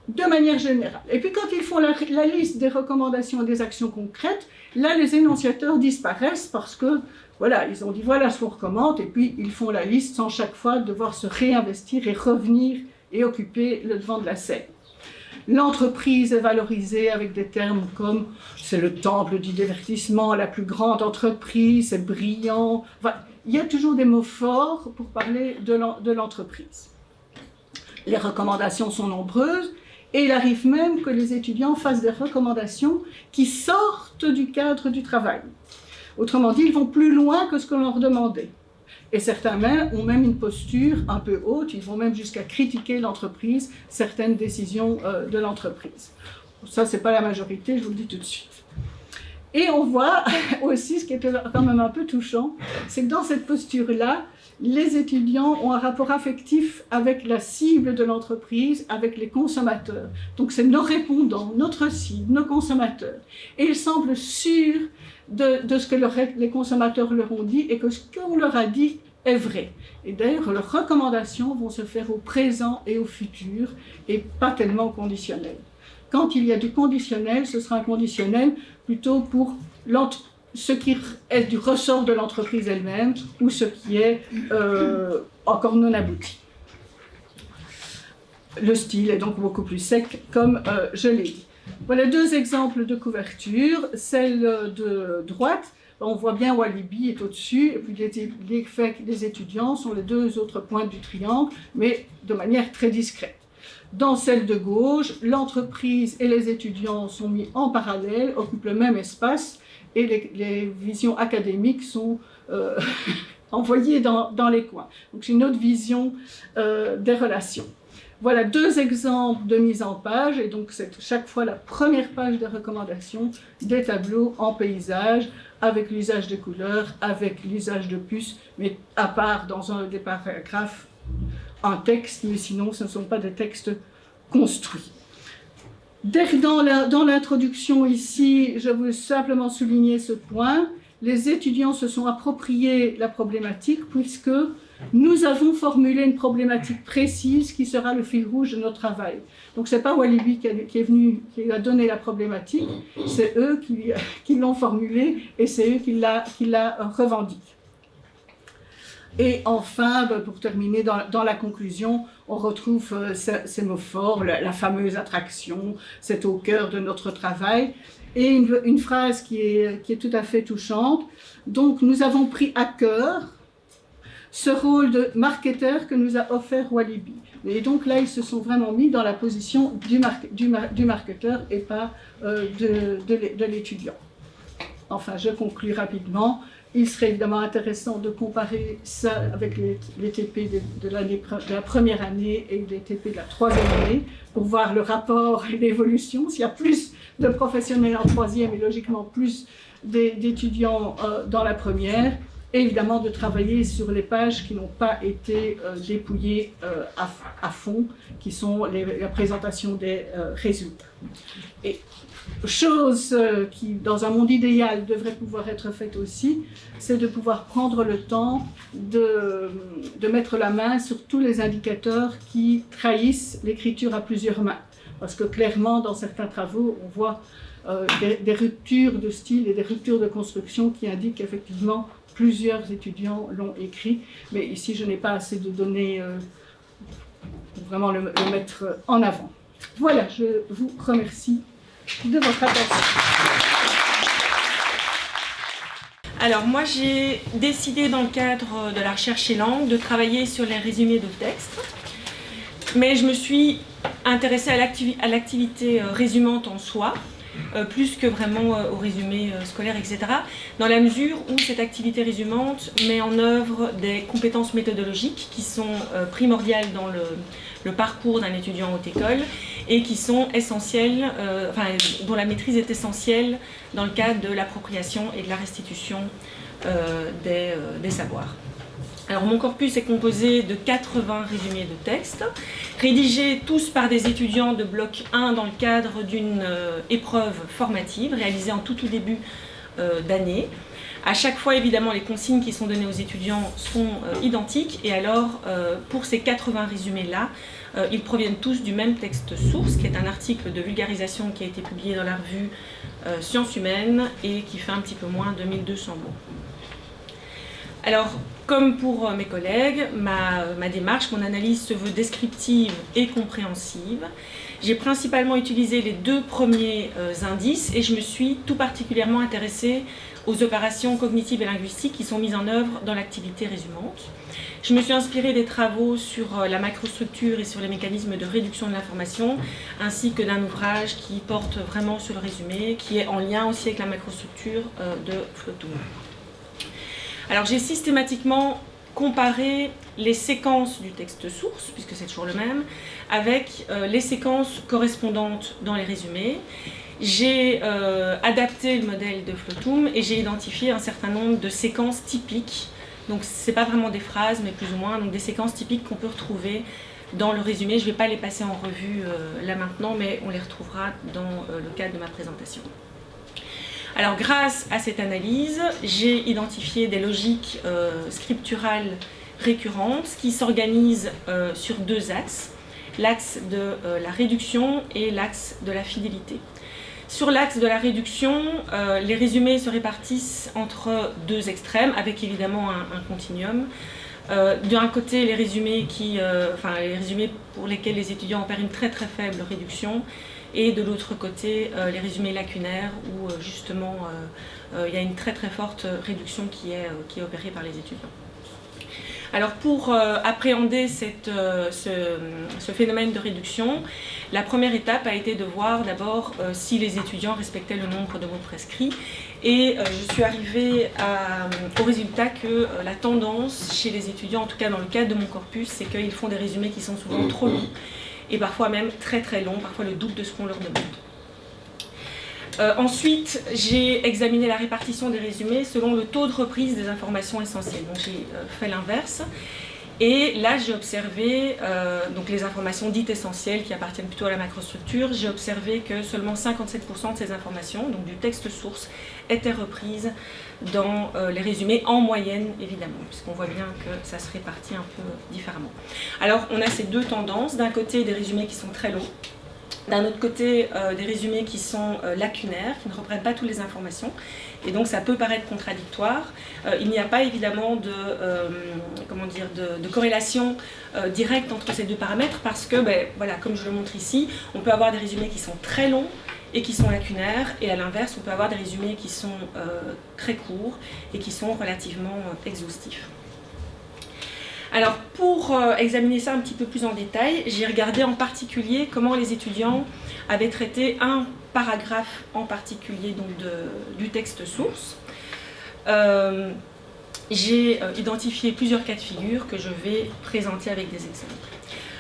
de manière générale. Et puis quand ils font la liste des recommandations et des actions concrètes, là les énonciateurs disparaissent parce que, voilà, ils ont dit voilà ce qu'on recommande, et puis ils font la liste sans chaque fois devoir se réinvestir et revenir et occuper le devant de la scène. L'entreprise est valorisée avec des termes comme c'est le temple du divertissement, la plus grande entreprise, c'est brillant. Enfin, il y a toujours des mots forts pour parler de l'entreprise. Les recommandations sont nombreuses et il arrive même que les étudiants fassent des recommandations qui sortent du cadre du travail. Autrement dit, ils vont plus loin que ce que l'on leur demandait. Et certains ont même une posture un peu haute, ils vont même jusqu'à critiquer l'entreprise, certaines décisions de l'entreprise. Ça, ce n'est pas la majorité, je vous le dis tout de suite. Et on voit aussi, ce qui est quand même un peu touchant, c'est que dans cette posture-là, les étudiants ont un rapport affectif avec la cible de l'entreprise, avec les consommateurs. Donc c'est nos répondants, notre cible, nos consommateurs. Et ils semblent sûrs de ce que les consommateurs leur ont dit et que ce qu'on leur a dit est vrai. Et d'ailleurs, leurs recommandations vont se faire au présent et au futur et pas tellement au conditionnel. Quand il y a du conditionnel, ce sera un conditionnel plutôt pour ce qui est du ressort de l'entreprise elle-même ou ce qui est encore non abouti. Le style est donc beaucoup plus sec, comme je l'ai dit. Voilà deux exemples de couverture. Celle de droite, on voit bien Walibi est au-dessus, et puis les étudiants sont les deux autres pointes du triangle, mais de manière très discrète. Dans celle de gauche, l'entreprise et les étudiants sont mis en parallèle, occupent le même espace, et les visions académiques sont envoyées dans les coins. Donc c'est une autre vision des relations. Voilà deux exemples de mise en page, et donc c'est chaque fois la première page des recommandations, des tableaux en paysage, avec l'usage de couleurs, avec l'usage de puces, mais à part dans un des paragraphes, un texte, mais sinon ce ne sont pas des textes construits. Dans l'introduction ici, je veux simplement souligner ce point. Les étudiants se sont appropriés la problématique puisque nous avons formulé une problématique précise qui sera le fil rouge de notre travail. Donc ce n'est pas Walibi qui est venu, qui a donné la problématique, c'est eux qui l'ont formulée et c'est eux qui la revendiquent. Et enfin, pour terminer, dans la conclusion, on retrouve ces mots forts, la fameuse attraction, c'est au cœur de notre travail, et une phrase qui est tout à fait touchante. Donc, nous avons pris à cœur ce rôle de marketeur que nous a offert Walibi. Et donc là, ils se sont vraiment mis dans la position du marketeur et pas de l'étudiant. Enfin, je conclus rapidement. il serait évidemment intéressant de comparer ça avec les TP de la première année et les TP de la troisième année pour voir le rapport et l'évolution. S'il y a plus de professionnels en troisième et logiquement plus d'étudiants dans la première, et évidemment de travailler sur les pages qui n'ont pas été dépouillées à fond, qui sont la présentation des résultats. Et chose qui, dans un monde idéal, devrait pouvoir être faite aussi, c'est de pouvoir prendre le temps de mettre la main sur tous les indicateurs qui trahissent l'écriture à plusieurs mains. Parce que clairement, dans certains travaux, on voit des ruptures de style et des ruptures de construction qui indiquent qu'effectivement, plusieurs étudiants l'ont écrit. Mais ici, je n'ai pas assez de données pour vraiment le mettre en avant. Voilà, je vous remercie de votre attention. Alors moi j'ai décidé dans le cadre de la recherche chez Lang de travailler sur les résumés de textes, mais je me suis intéressée à l'activité résumante en soi, plus que vraiment au résumé scolaire, etc. Dans la mesure où cette activité résumante met en œuvre des compétences méthodologiques qui sont primordiales dans le parcours d'un étudiant en haute école et qui sont essentielles, dont la maîtrise est essentielle dans le cadre de l'appropriation et de la restitution des savoirs. Alors mon corpus est composé de 80 résumés de textes, rédigés tous par des étudiants de bloc 1 dans le cadre d'une épreuve formative réalisée en tout début d'année. À chaque fois, évidemment, les consignes qui sont données aux étudiants sont identiques et alors, pour ces 80 résumés-là, ils proviennent tous du même texte source, qui est un article de vulgarisation qui a été publié dans la revue Sciences Humaines et qui fait un petit peu moins de 1200 mots. Alors, comme pour mes collègues, ma démarche, mon analyse se veut descriptive et compréhensive. J'ai principalement utilisé les deux premiers indices et je me suis tout particulièrement intéressée aux opérations cognitives et linguistiques qui sont mises en œuvre dans l'activité résumante. Je me suis inspirée des travaux sur la macrostructure et sur les mécanismes de réduction de l'information, ainsi que d'un ouvrage qui porte vraiment sur le résumé, qui est en lien aussi avec la macrostructure de Flotoum. Alors j'ai systématiquement comparé les séquences du texte source, puisque c'est toujours le même, avec les séquences correspondantes dans les résumés. J'ai adapté le modèle de Flotoum et j'ai identifié un certain nombre de séquences typiques. Donc ce n'est pas vraiment des phrases, mais plus ou moins donc des séquences typiques qu'on peut retrouver dans le résumé. Je ne vais pas les passer en revue là maintenant, mais on les retrouvera dans le cadre de ma présentation. Alors grâce à cette analyse, j'ai identifié des logiques scripturales récurrentes qui s'organisent sur deux axes, l'axe de la réduction et l'axe de la fidélité. Sur l'axe de la réduction, les résumés se répartissent entre deux extrêmes, avec évidemment un continuum. D'un côté, les résumés pour lesquels les étudiants opèrent une très très faible réduction, et de l'autre côté, les résumés lacunaires, où justement il y a une très très forte réduction qui est opérée par les étudiants. Alors pour appréhender ce phénomène de réduction, la première étape a été de voir d'abord si les étudiants respectaient le nombre de mots prescrits. Et je suis arrivée au résultat que la tendance chez les étudiants, en tout cas dans le cadre de mon corpus, c'est qu'ils font des résumés qui sont souvent trop longs et parfois même très très longs, parfois le double de ce qu'on leur demande. Ensuite, j'ai examiné la répartition des résumés selon le taux de reprise des informations essentielles. Donc j'ai fait l'inverse. Et là, j'ai observé donc les informations dites essentielles qui appartiennent plutôt à la macrostructure. J'ai observé que seulement 57% de ces informations, donc du texte source, étaient reprises dans les résumés, en moyenne évidemment, puisqu'on voit bien que ça se répartit un peu différemment. Alors, on a ces deux tendances. D'un côté, des résumés qui sont très longs. D'un autre côté, des résumés qui sont lacunaires, qui ne reprennent pas toutes les informations. Et donc ça peut paraître contradictoire. Il n'y a pas évidemment de corrélation directe entre ces deux paramètres parce que, voilà, comme je le montre ici, on peut avoir des résumés qui sont très longs et qui sont lacunaires, et à l'inverse, on peut avoir des résumés qui sont très courts et qui sont relativement exhaustifs. Alors pour examiner ça un petit peu plus en détail, j'ai regardé en particulier comment les étudiants avaient traité un paragraphe en particulier donc du texte source. j'ai identifié plusieurs cas de figure que je vais présenter avec des exemples.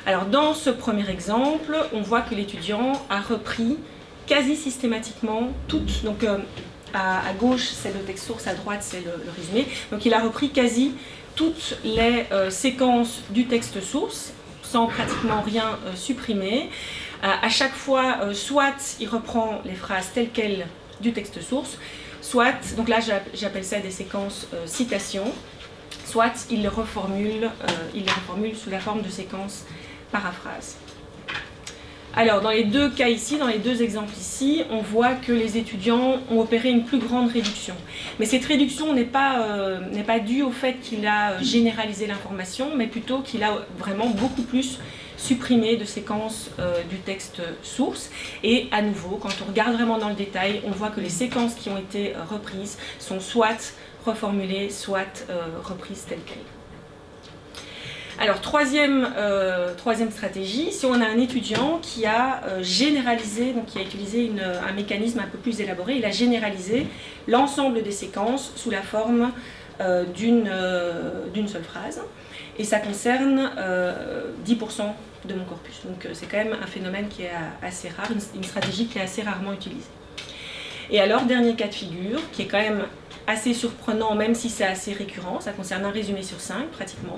Alors dans ce premier exemple, on voit que l'étudiant a repris quasi systématiquement toutes, donc à gauche c'est le texte source, à droite c'est le résumé, donc il a repris quasi toutes les séquences du texte source, sans pratiquement rien supprimer. À chaque fois, soit il reprend les phrases telles quelles du texte source, soit, donc là j'appelle ça des séquences citations, soit il les reformule sous la forme de séquences paraphrases. Alors dans les deux cas ici, dans les deux exemples ici, on voit que les étudiants ont opéré une plus grande réduction. Mais cette réduction n'est pas due au fait qu'il a généralisé l'information, mais plutôt qu'il a vraiment beaucoup plus supprimé de séquences du texte source. Et à nouveau, quand on regarde vraiment dans le détail, on voit que les séquences qui ont été reprises sont soit reformulées, soit reprises telles quelles. Alors, troisième stratégie, si on a un étudiant qui a généralisé, donc qui a utilisé un mécanisme un peu plus élaboré, il a généralisé l'ensemble des séquences sous la forme d'une seule phrase. Et ça concerne 10% de mon corpus. Donc c'est quand même un phénomène qui est assez rare, une stratégie qui est assez rarement utilisée. Et alors, dernier cas de figure, qui est quand même assez surprenant, même si c'est assez récurrent, ça concerne un résumé sur 5 pratiquement,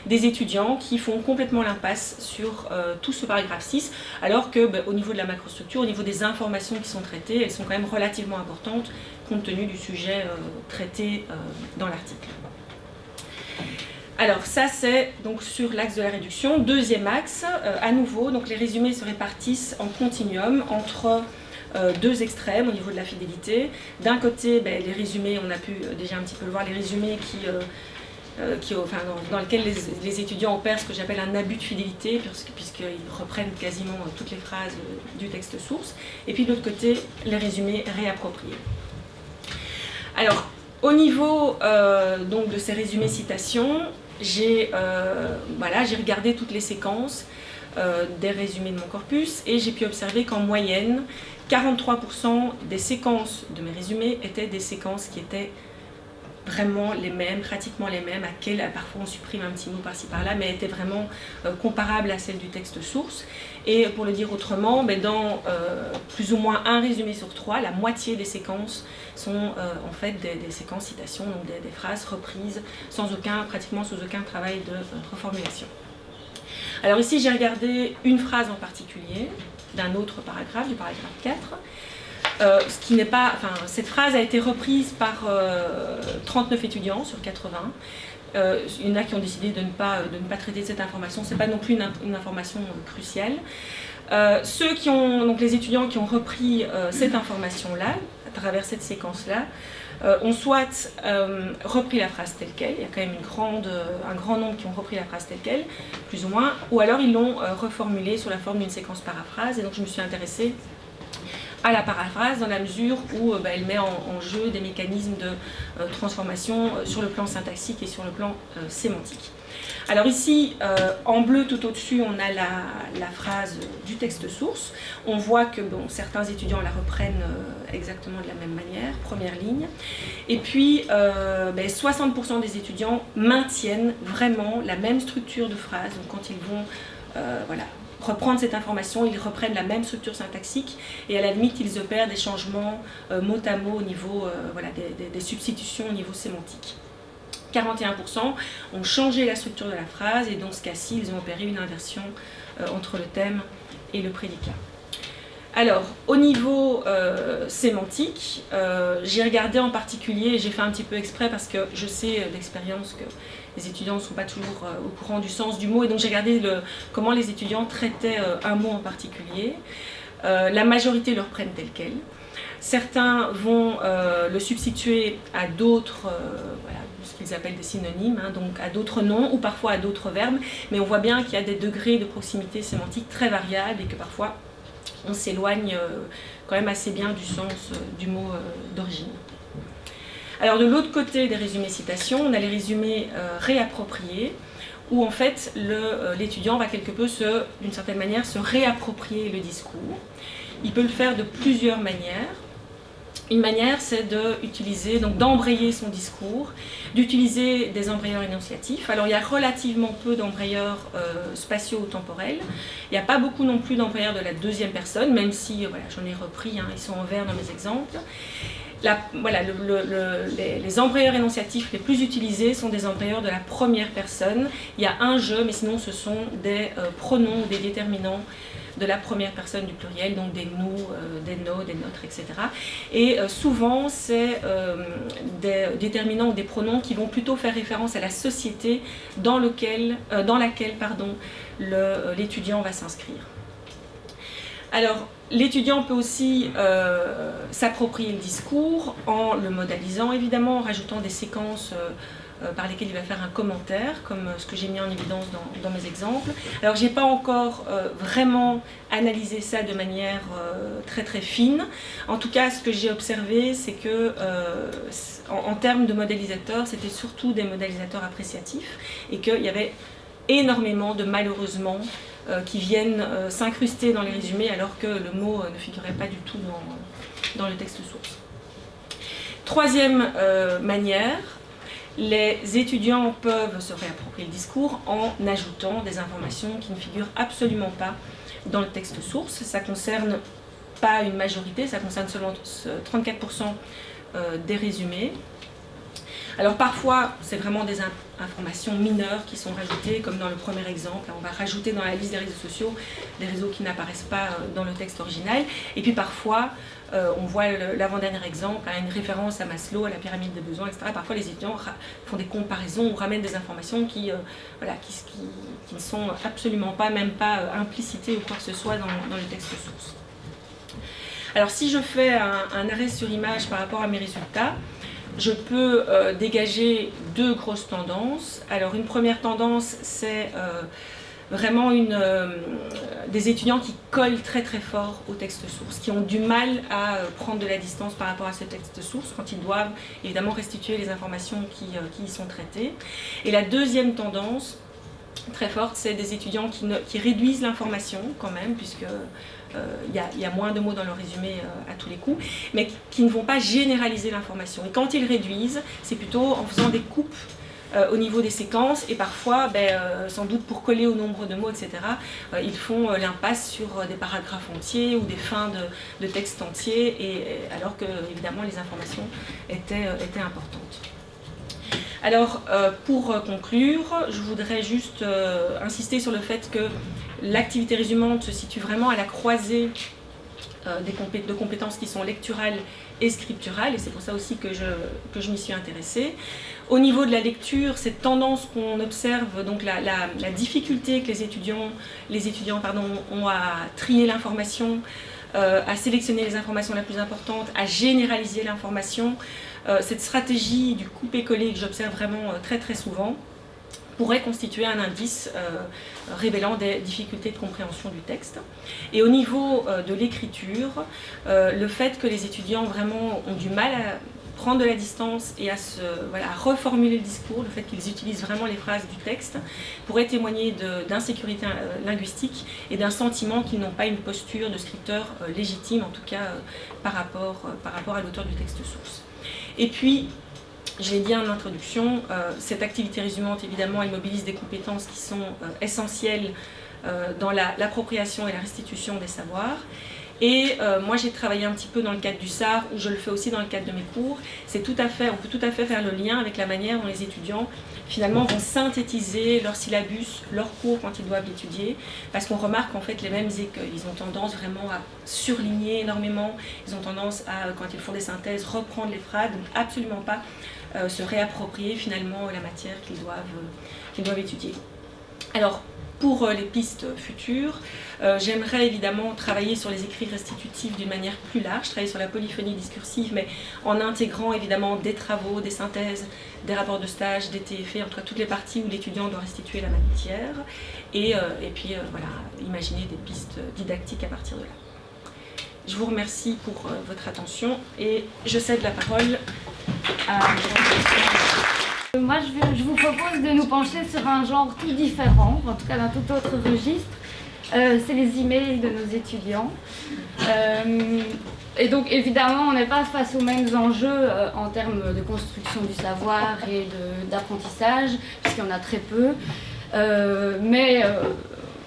des étudiants qui font complètement l'impasse sur tout ce paragraphe 6, alors que au niveau de la macrostructure, au niveau des informations qui sont traitées, elles sont quand même relativement importantes compte tenu du sujet traité dans l'article. Alors ça c'est donc sur l'axe de la réduction. Deuxième axe, à nouveau, donc les résumés se répartissent en continuum entre deux extrêmes au niveau de la fidélité. D'un côté, les résumés, on a pu déjà un petit peu le voir, les résumés dans lesquels les étudiants opèrent ce que j'appelle un abus de fidélité, puisqu'ils reprennent quasiment toutes les phrases du texte source. Et puis de l'autre côté, les résumés réappropriés. Alors, au niveau donc de ces résumés citations, j'ai regardé toutes les séquences des résumés de mon corpus et j'ai pu observer qu'en moyenne, 43% des séquences de mes résumés étaient des séquences qui étaient vraiment les mêmes, pratiquement les mêmes, parfois on supprime un petit mot par-ci par-là, mais étaient vraiment comparables à celles du texte source. Et pour le dire autrement, dans plus ou moins un résumé sur 3, la moitié des séquences sont en fait des séquences citations, donc des phrases reprises pratiquement sans aucun travail de reformulation. Alors ici j'ai regardé une phrase en particulier d'un autre paragraphe, du paragraphe 4. Cette phrase a été reprise par 39 étudiants sur 80. Il y en a qui ont décidé de ne pas traiter cette information, ce n'est pas non plus une information cruciale. Les étudiants qui ont repris cette information-là, à travers cette séquence-là, ont soit repris la phrase telle quelle, il y a quand même un grand nombre qui ont repris la phrase telle quelle, plus ou moins, ou alors ils l'ont reformulée sous la forme d'une séquence paraphrase, et donc je me suis intéressée à la paraphrase dans la mesure où elle met en jeu des mécanismes de transformation sur le plan syntaxique et sur le plan sémantique. Alors ici, en bleu tout au-dessus, on a la phrase du texte source. On voit que certains étudiants la reprennent exactement de la même manière, première ligne. Et puis, 60% des étudiants maintiennent vraiment la même structure de phrase. Donc quand ils vont reprendre cette information, ils reprennent la même structure syntaxique et à la limite, ils opèrent des changements mot à mot au niveau des substitutions au niveau sémantique. 41% ont changé la structure de la phrase et dans ce cas-ci, ils ont opéré une inversion entre le thème et le prédicat. Alors, au niveau sémantique, j'ai regardé en particulier, j'ai fait un petit peu exprès parce que je sais d'expérience que les étudiants ne sont pas toujours au courant du sens du mot et donc j'ai regardé comment les étudiants traitaient un mot en particulier. La majorité le reprennent tel quel. Certains vont le substituer à d'autres, ce qu'ils appellent des synonymes, donc à d'autres noms ou parfois à d'autres verbes, mais on voit bien qu'il y a des degrés de proximité sémantique très variables et que parfois on s'éloigne quand même assez bien du sens du mot d'origine. Alors de l'autre côté des résumés citations, on a les résumés réappropriés, où en fait l'étudiant va quelque peu d'une certaine manière se réapproprier le discours. Il peut le faire de plusieurs manières. Une manière, c'est d'embrayer son discours, d'utiliser des embrayeurs énonciatifs. Alors, il y a relativement peu d'embrayeurs spatiaux ou temporels. Il n'y a pas beaucoup non plus d'embrayeurs de la deuxième personne, même si, voilà, j'en ai repris, hein, ils sont en vert dans mes exemples. Les embrayeurs énonciatifs les plus utilisés sont des embrayeurs de la première personne. Il y a un je, mais sinon ce sont des pronoms ou des déterminants de la première personne du pluriel, donc des nous, des nos, des nôtres, etc. Et souvent, c'est des déterminants ou des pronoms qui vont plutôt faire référence à la société dans laquelle l'étudiant va s'inscrire. Alors, l'étudiant peut aussi s'approprier le discours en le modalisant, évidemment, en rajoutant des séquences par lesquelles il va faire un commentaire, comme ce que j'ai mis en évidence dans mes exemples. Alors, je n'ai pas encore vraiment analysé ça de manière très très fine. En tout cas, ce que j'ai observé, c'est que en termes de modélisateurs, c'était surtout des modélisateurs appréciatifs et qu'il y avait énormément de malheureusement qui viennent s'incruster dans les résumés alors que le mot ne figurait pas du tout dans le texte source. Troisième manière, les étudiants peuvent se réapproprier le discours en ajoutant des informations qui ne figurent absolument pas dans le texte source. Ça ne concerne pas une majorité, ça concerne seulement 34% des résumés. Alors parfois, c'est vraiment des informations mineures qui sont rajoutées, comme dans le premier exemple. On va rajouter dans la liste des réseaux sociaux des réseaux qui n'apparaissent pas dans le texte original. Et puis parfois, on voit l'avant-dernier exemple, une référence à Maslow, à la pyramide des besoins, etc. Parfois, les étudiants font des comparaisons ou ramènent des informations qui ne sont absolument pas, même pas implicitées ou quoi que ce soit dans le texte source. Alors si je fais un arrêt sur image par rapport à mes résultats, je peux dégager deux grosses tendances. Alors une première tendance, c'est vraiment des étudiants qui collent très très fort au texte source, qui ont du mal à prendre de la distance par rapport à ce texte source quand ils doivent évidemment restituer les informations qui y sont traitées. Et la deuxième tendance très forte, c'est des étudiants qui réduisent l'information quand même, puisque il y a moins de mots dans le résumé à tous les coups, mais qui ne vont pas généraliser l'information. Et quand ils réduisent, c'est plutôt en faisant des coupes au niveau des séquences, et parfois, sans doute pour coller au nombre de mots, etc., ils font l'impasse sur des paragraphes entiers ou des fins de textes entiers, alors que, évidemment, les informations étaient importantes. Alors, pour conclure, je voudrais juste insister sur le fait que l'activité résumante se situe vraiment à la croisée de compétences qui sont lecturales et scripturales, et c'est pour ça aussi que je m'y suis intéressée. Au niveau de la lecture, cette tendance qu'on observe, donc la difficulté que les étudiants ont à trier l'information, à sélectionner les informations les plus importantes, à généraliser l'information, cette stratégie du couper-coller que j'observe vraiment très très souvent pourrait constituer un indice révélant des difficultés de compréhension du texte. Et au niveau de l'écriture, le fait que les étudiants vraiment ont du mal à prendre de la distance et à reformuler le discours, le fait qu'ils utilisent vraiment les phrases du texte, pourrait témoigner d'insécurité linguistique et d'un sentiment qu'ils n'ont pas une posture de scripteur légitime, en tout cas par rapport à l'auteur du texte source. Et puis, je l'ai dit en introduction, cette activité résumante, évidemment, elle mobilise des compétences qui sont essentielles dans l'appropriation et la restitution des savoirs. Et moi, j'ai travaillé un petit peu dans le cadre du SAR, où je le fais aussi dans le cadre de mes cours. On peut tout à fait faire le lien avec la manière dont les étudiants, finalement, vont synthétiser leur syllabus, leur cours quand ils doivent l'étudier, parce qu'on remarque en fait les mêmes écueils. Ils ont tendance vraiment à surligner énormément, ils ont tendance à, quand ils font des synthèses, reprendre les phrases, donc absolument pas se réapproprier finalement la matière qu'ils doivent étudier. Alors, pour les pistes futures, j'aimerais évidemment travailler sur les écrits restitutifs d'une manière plus large, travailler sur la polyphonie discursive, mais en intégrant évidemment des travaux, des synthèses, des rapports de stage, des TFE, en tout cas toutes les parties où l'étudiant doit restituer la matière, et puis voilà, imaginer des pistes didactiques à partir de là. Je vous remercie pour votre attention et je cède la parole à... Moi, je vous propose de nous pencher sur un genre tout différent, en tout cas d'un tout autre registre, c'est les emails de nos étudiants. Et donc évidemment, on n'est pas face aux mêmes enjeux en termes de construction du savoir et d'apprentissage, puisqu'il y en a très peu.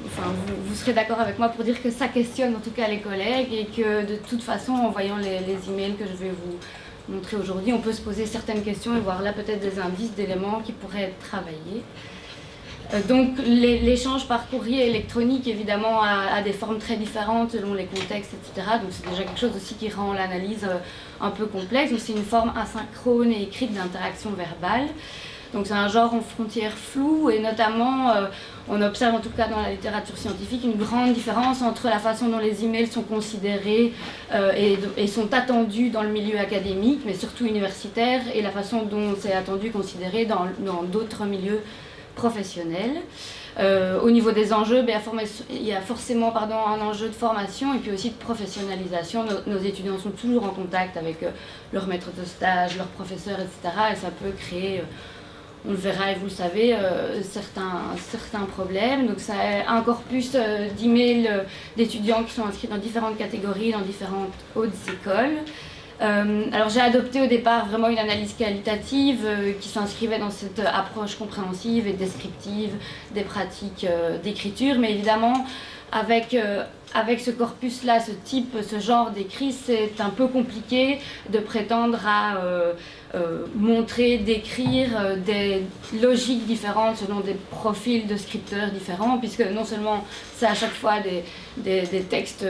Enfin, vous serez d'accord avec moi pour dire que ça questionne en tout cas les collègues et que de toute façon, en voyant les emails que je vais vous montrer aujourd'hui, on peut se poser certaines questions et voir là peut-être des indices d'éléments qui pourraient être travaillés. Donc l'échange par courrier électronique évidemment a des formes très différentes selon les contextes, etc. Donc c'est déjà quelque chose aussi qui rend l'analyse un peu complexe. Donc c'est une forme asynchrone et écrite d'interaction verbale. Donc c'est un genre en frontière floue et notamment on observe en tout cas dans la littérature scientifique une grande différence entre la façon dont les emails sont considérés et sont attendus dans le milieu académique, mais surtout universitaire, et la façon dont c'est attendu, considéré dans d'autres milieux professionnels. Au niveau des enjeux, il y a forcément un enjeu de formation et puis aussi de professionnalisation. Nos étudiants sont toujours en contact avec leurs maîtres de stage, leurs professeurs, etc. Et ça peut créer, on le verra et vous le savez, certains problèmes. Donc ça a un corpus d'emails d'étudiants qui sont inscrits dans différentes catégories, dans différentes hautes écoles. Alors j'ai adopté au départ vraiment une analyse qualitative qui s'inscrivait dans cette approche compréhensive et descriptive des pratiques d'écriture, mais évidemment avec ce corpus-là, ce genre d'écrit, c'est un peu compliqué de prétendre à montrer, décrire des logiques différentes selon des profils de scripteurs différents, puisque non seulement c'est à chaque fois des textes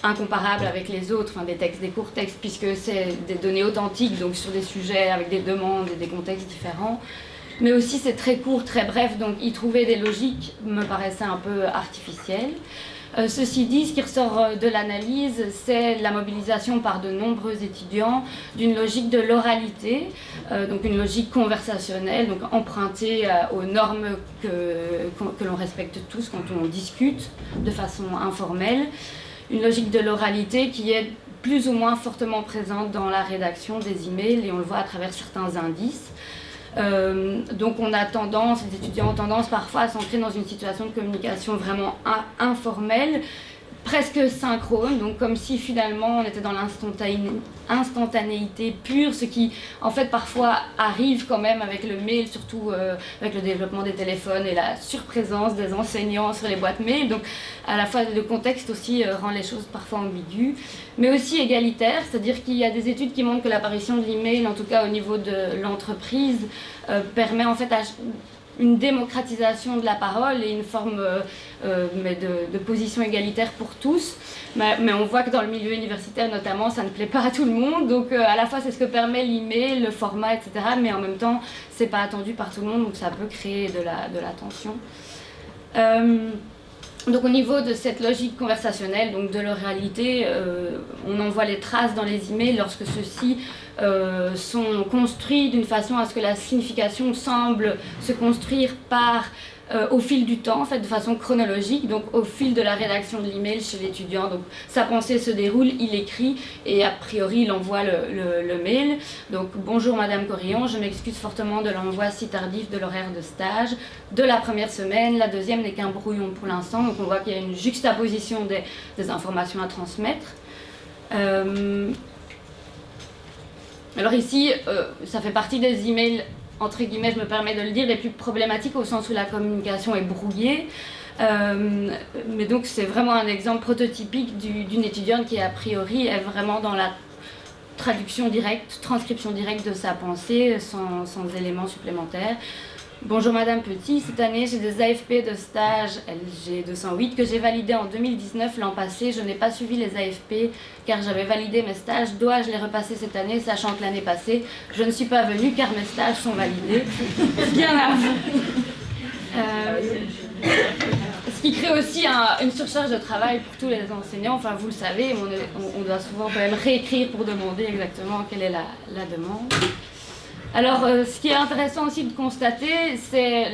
incomparables avec les autres, enfin des courts textes, puisque c'est des données authentiques, donc sur des sujets avec des demandes et des contextes différents, mais aussi c'est très court, très bref, donc y trouver des logiques me paraissait un peu artificiel. Ceci dit, ce qui ressort de l'analyse, c'est la mobilisation par de nombreux étudiants d'une logique de l'oralité, donc une logique conversationnelle, donc empruntée aux normes que l'on respecte tous quand on discute de façon informelle. Une logique de l'oralité qui est plus ou moins fortement présente dans la rédaction des emails, et on le voit à travers certains indices. Donc les étudiants ont tendance parfois à s'ancrer dans une situation de communication vraiment informelle, presque synchrone, donc comme si finalement on était dans l'instantanéité pure, ce qui en fait parfois arrive quand même avec le mail, surtout avec le développement des téléphones et la surprésence des enseignants sur les boîtes mail. Donc à la fois le contexte aussi rend les choses parfois ambiguës, mais aussi égalitaire, c'est-à-dire qu'il y a des études qui montrent que l'apparition de l'email, en tout cas au niveau de l'entreprise, permet en fait une démocratisation de la parole et une forme de position égalitaire pour tous. Mais on voit que dans le milieu universitaire notamment, ça ne plaît pas à tout le monde. Donc à la fois c'est ce que permet l'email, le format, etc. Mais en même temps, c'est pas attendu par tout le monde, donc ça peut créer de la tension. Donc au niveau de cette logique conversationnelle, donc de l'oralité, on en voit les traces dans les emails lorsque ceux-ci sont construits d'une façon à ce que la signification semble se construire au fil du temps, en fait, de façon chronologique, donc au fil de la rédaction de l'email chez l'étudiant. Donc sa pensée se déroule, il écrit et a priori il envoie le mail. Donc bonjour Madame Corillon, je m'excuse fortement de l'envoi si tardif de l'horaire de stage de la première semaine. La deuxième n'est qu'un brouillon pour l'instant, donc on voit qu'il y a une juxtaposition des informations à transmettre. Alors ici, ça fait partie des emails, entre guillemets, je me permets de le dire, les plus problématiques au sens où la communication est brouillée. Mais donc c'est vraiment un exemple prototypique d'une étudiante qui a priori est vraiment dans la traduction directe, transcription directe de sa pensée sans éléments supplémentaires. Bonjour Madame Petit, cette année j'ai des AFP de stage LG 208 que j'ai validés en 2019 l'an passé. Je n'ai pas suivi les AFP car j'avais validé mes stages. Dois-je les repasser cette année, sachant que l'année passée je ne suis pas venue car mes stages sont validés. Bien à vous. Ce qui crée aussi une surcharge de travail pour tous les enseignants. Enfin vous le savez, on doit souvent quand même réécrire pour demander exactement quelle est la demande. Alors, ce qui est intéressant aussi de constater, c'est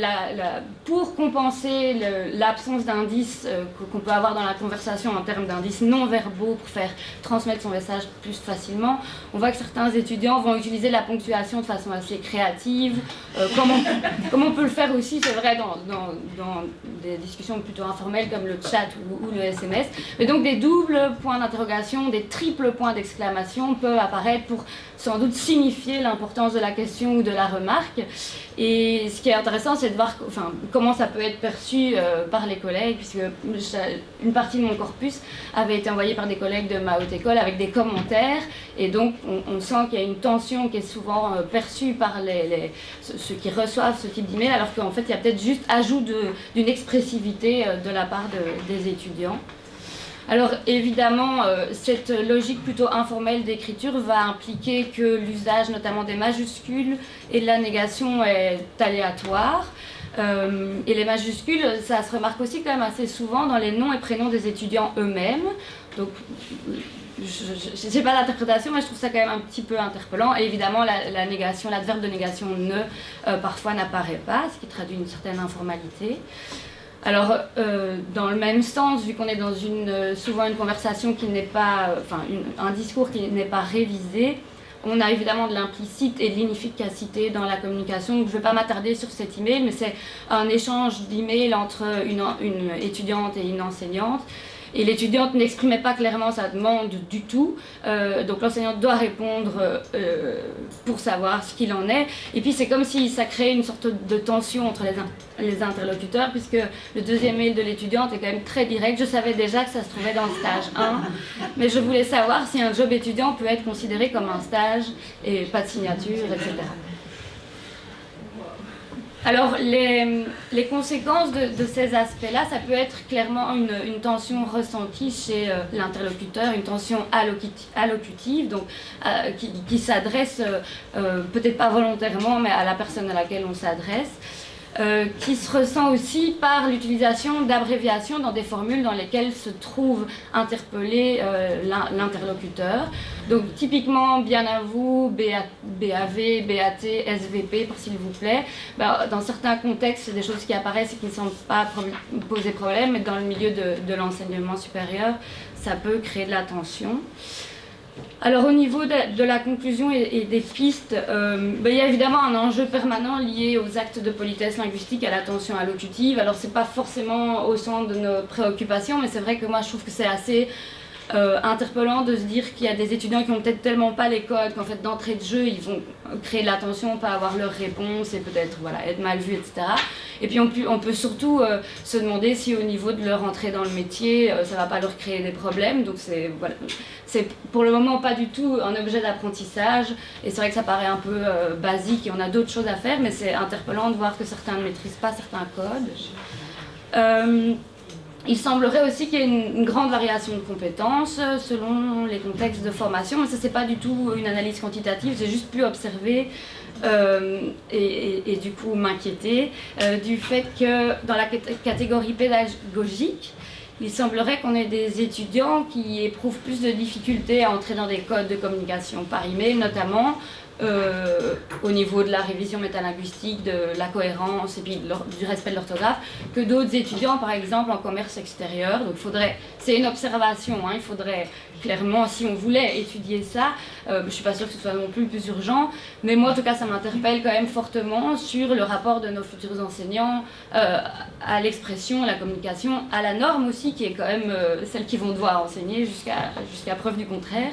pour compenser l'absence d'indices qu'on peut avoir dans la conversation en termes d'indices non verbaux pour faire transmettre son message plus facilement, on voit que certains étudiants vont utiliser la ponctuation de façon assez créative, comme on peut le faire aussi, c'est vrai, dans des discussions plutôt informelles comme le chat ou le SMS. Mais donc des doubles points d'interrogation, des triples points d'exclamation peuvent apparaître pour sans doute signifier l'importance de la question ou de la remarque. Et ce qui est intéressant, c'est de voir comment ça peut être perçu par les collègues, puisque une partie de mon corpus avait été envoyée par des collègues de ma haute école avec des commentaires, et donc on sent qu'il y a une tension qui est souvent perçue par ceux qui reçoivent ce type d'email, alors qu'en fait il y a peut-être juste ajout d'une expressivité de la part des étudiants. Alors évidemment, cette logique plutôt informelle d'écriture va impliquer que l'usage notamment des majuscules et de la négation est aléatoire. Et les majuscules, ça se remarque aussi quand même assez souvent dans les noms et prénoms des étudiants eux-mêmes. Donc, je n'ai pas l'interprétation, mais je trouve ça quand même un petit peu interpellant. Et évidemment, la négation, l'adverbe de négation ne, parfois n'apparaît pas, ce qui traduit une certaine informalité. Alors, dans le même sens, vu qu'on est dans souvent une conversation qui n'est pas, un discours qui n'est pas révisé, on a évidemment de l'implicite et de l'inefficacité dans la communication. Donc, je ne vais pas m'attarder sur cet email, mais c'est un échange d'emails entre une étudiante et une enseignante. Et l'étudiante n'exprimait pas clairement sa demande du tout, donc l'enseignante doit répondre pour savoir ce qu'il en est. Et puis c'est comme si ça créait une sorte de tension entre les interlocuteurs, puisque le deuxième mail de l'étudiante est quand même très direct. Je savais déjà que ça se trouvait dans le stage 1, mais je voulais savoir si un job étudiant peut être considéré comme un stage et pas de signature, etc. Alors, les conséquences de ces aspects-là, ça peut être clairement une tension ressentie chez l'interlocuteur, une tension allocutive, donc, qui s'adresse, peut-être pas volontairement, mais à la personne à laquelle on s'adresse, qui se ressent aussi par l'utilisation d'abréviations dans des formules dans lesquelles se trouve interpellé l'interlocuteur. Donc typiquement, bien à vous, BAV, BAT, SVP, pour s'il vous plaît. Dans certains contextes, c'est des choses qui apparaissent et qui ne semblent pas poser problème, mais dans le milieu de l'enseignement supérieur, ça peut créer de la tension. Alors au niveau de la conclusion et des pistes, il y a évidemment un enjeu permanent lié aux actes de politesse linguistique, à la tension allocutive. Alors c'est pas forcément au centre de nos préoccupations, mais c'est vrai que moi je trouve que c'est assez interpellant de se dire qu'il y a des étudiants qui n'ont peut-être tellement pas les codes qu'en fait d'entrée de jeu ils vont créer de la tension, pas avoir leur réponse et peut-être être mal vus, etc. Et puis on peut surtout se demander si au niveau de leur entrée dans le métier, ça va pas leur créer des problèmes. Donc c'est pour le moment pas du tout un objet d'apprentissage, et c'est vrai que ça paraît un peu basique et on a d'autres choses à faire, mais c'est interpellant de voir que certains ne maîtrisent pas certains codes. Il semblerait aussi qu'il y ait une grande variation de compétences selon les contextes de formation, mais ça c'est pas du tout une analyse quantitative, j'ai juste pu observer et du coup m'inquiéter du fait que dans la catégorie pédagogique, il semblerait qu'on ait des étudiants qui éprouvent plus de difficultés à entrer dans des codes de communication par email, notamment au niveau de la révision métalinguistique, de la cohérence et puis du respect de l'orthographe, que d'autres étudiants, par exemple en commerce extérieur. Donc c'est une observation, il faudrait clairement, si on voulait étudier ça, je ne suis pas sûre que ce soit non plus le plus urgent, mais moi en tout cas ça m'interpelle quand même fortement sur le rapport de nos futurs enseignants à l'expression, à la communication, à la norme aussi, qui est quand même celle qu'ils vont devoir enseigner jusqu'à preuve du contraire.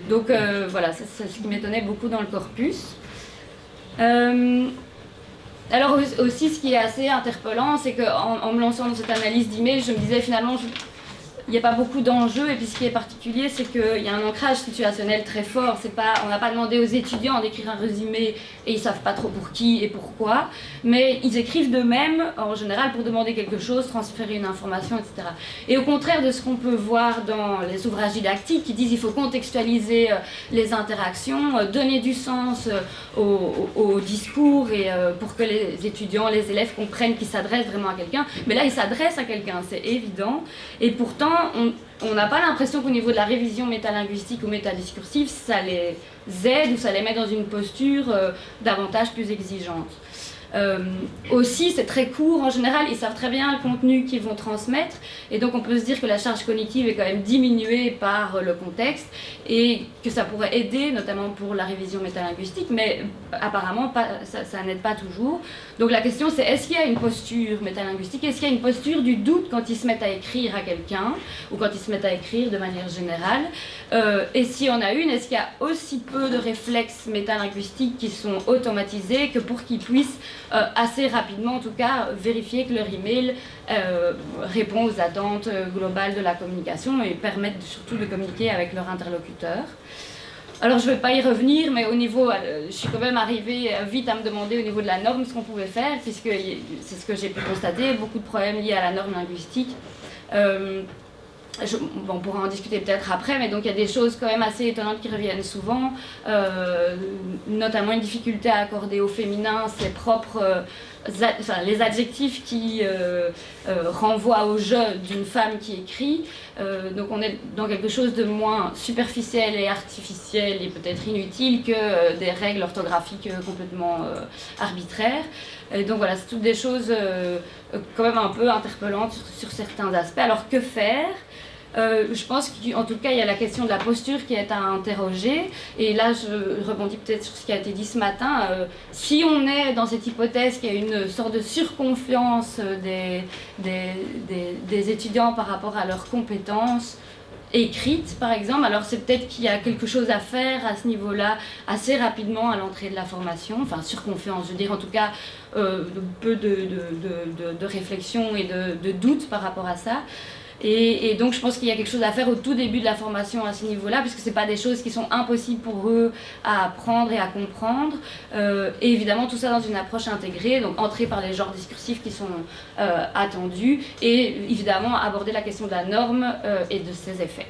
Donc voilà, c'est ce qui m'étonnait beaucoup dans le corpus. Alors aussi, ce qui est assez interpellant, c'est qu'en me lançant dans cette analyse d'email, je me disais finalement, il n'y a pas beaucoup d'enjeux, et puis ce qui est particulier, c'est qu'il y a un ancrage situationnel très fort. On n'a pas demandé aux étudiants d'écrire un résumé et ils ne savent pas trop pour qui et pourquoi, mais ils écrivent d'eux-mêmes, en général, pour demander quelque chose, transférer une information, etc. Et au contraire de ce qu'on peut voir dans les ouvrages didactiques qui disent qu'il faut contextualiser les interactions, donner du sens au discours et pour que les étudiants, les élèves comprennent qu'ils s'adressent vraiment à quelqu'un, mais là ils s'adressent à quelqu'un, c'est évident, et pourtant finalement, on n'a pas l'impression qu'au niveau de la révision métalinguistique ou métadiscursive, ça les aide ou ça les met dans une posture davantage plus exigeante. Aussi, c'est très court en général, ils savent très bien le contenu qu'ils vont transmettre et donc on peut se dire que la charge cognitive est quand même diminuée par le contexte et que ça pourrait aider notamment pour la révision métalinguistique, mais apparemment ça n'aide pas toujours. Donc la question c'est, est-ce qu'il y a une posture métalinguistique, est-ce qu'il y a une posture du doute quand ils se mettent à écrire à quelqu'un ou quand ils se mettent à écrire de manière générale, et s'il y en a une, est-ce qu'il y a aussi peu de réflexes métalinguistiques qui sont automatisés que pour qu'ils puissent assez rapidement en tout cas vérifier que leur email répond aux attentes globales de la communication et permettent surtout de communiquer avec leur interlocuteur. Alors je ne vais pas y revenir, mais au niveau, je suis quand même arrivée vite à me demander au niveau de la norme ce qu'on pouvait faire, puisque c'est ce que j'ai pu constater, beaucoup de problèmes liés à la norme linguistique. On pourra en discuter peut-être après, mais donc il y a des choses quand même assez étonnantes qui reviennent souvent, notamment une difficulté à accorder au féminin ses propres, les adjectifs qui renvoient au je d'une femme qui écrit. Donc on est dans quelque chose de moins superficiel et artificiel et peut-être inutile que des règles orthographiques complètement arbitraires. Et donc voilà, c'est toutes des choses quand même un peu interpellantes sur certains aspects. Alors que faire ? Je pense qu'en tout cas, il y a la question de la posture qui est à interroger. Et là, je rebondis peut-être sur ce qui a été dit ce matin. Si on est dans cette hypothèse qu'il y a une sorte de surconfiance des étudiants par rapport à leurs compétences écrites, par exemple, alors c'est peut-être qu'il y a quelque chose à faire à ce niveau-là assez rapidement à l'entrée de la formation. Enfin, surconfiance, je veux dire, en tout cas, peu de réflexion et de doute par rapport à ça. Et donc je pense qu'il y a quelque chose à faire au tout début de la formation à ce niveau-là, puisque ce n'est pas des choses qui sont impossibles pour eux à apprendre et à comprendre. Et évidemment tout ça dans une approche intégrée, donc entrer par les genres discursifs qui sont attendus, et évidemment aborder la question de la norme et de ses effets.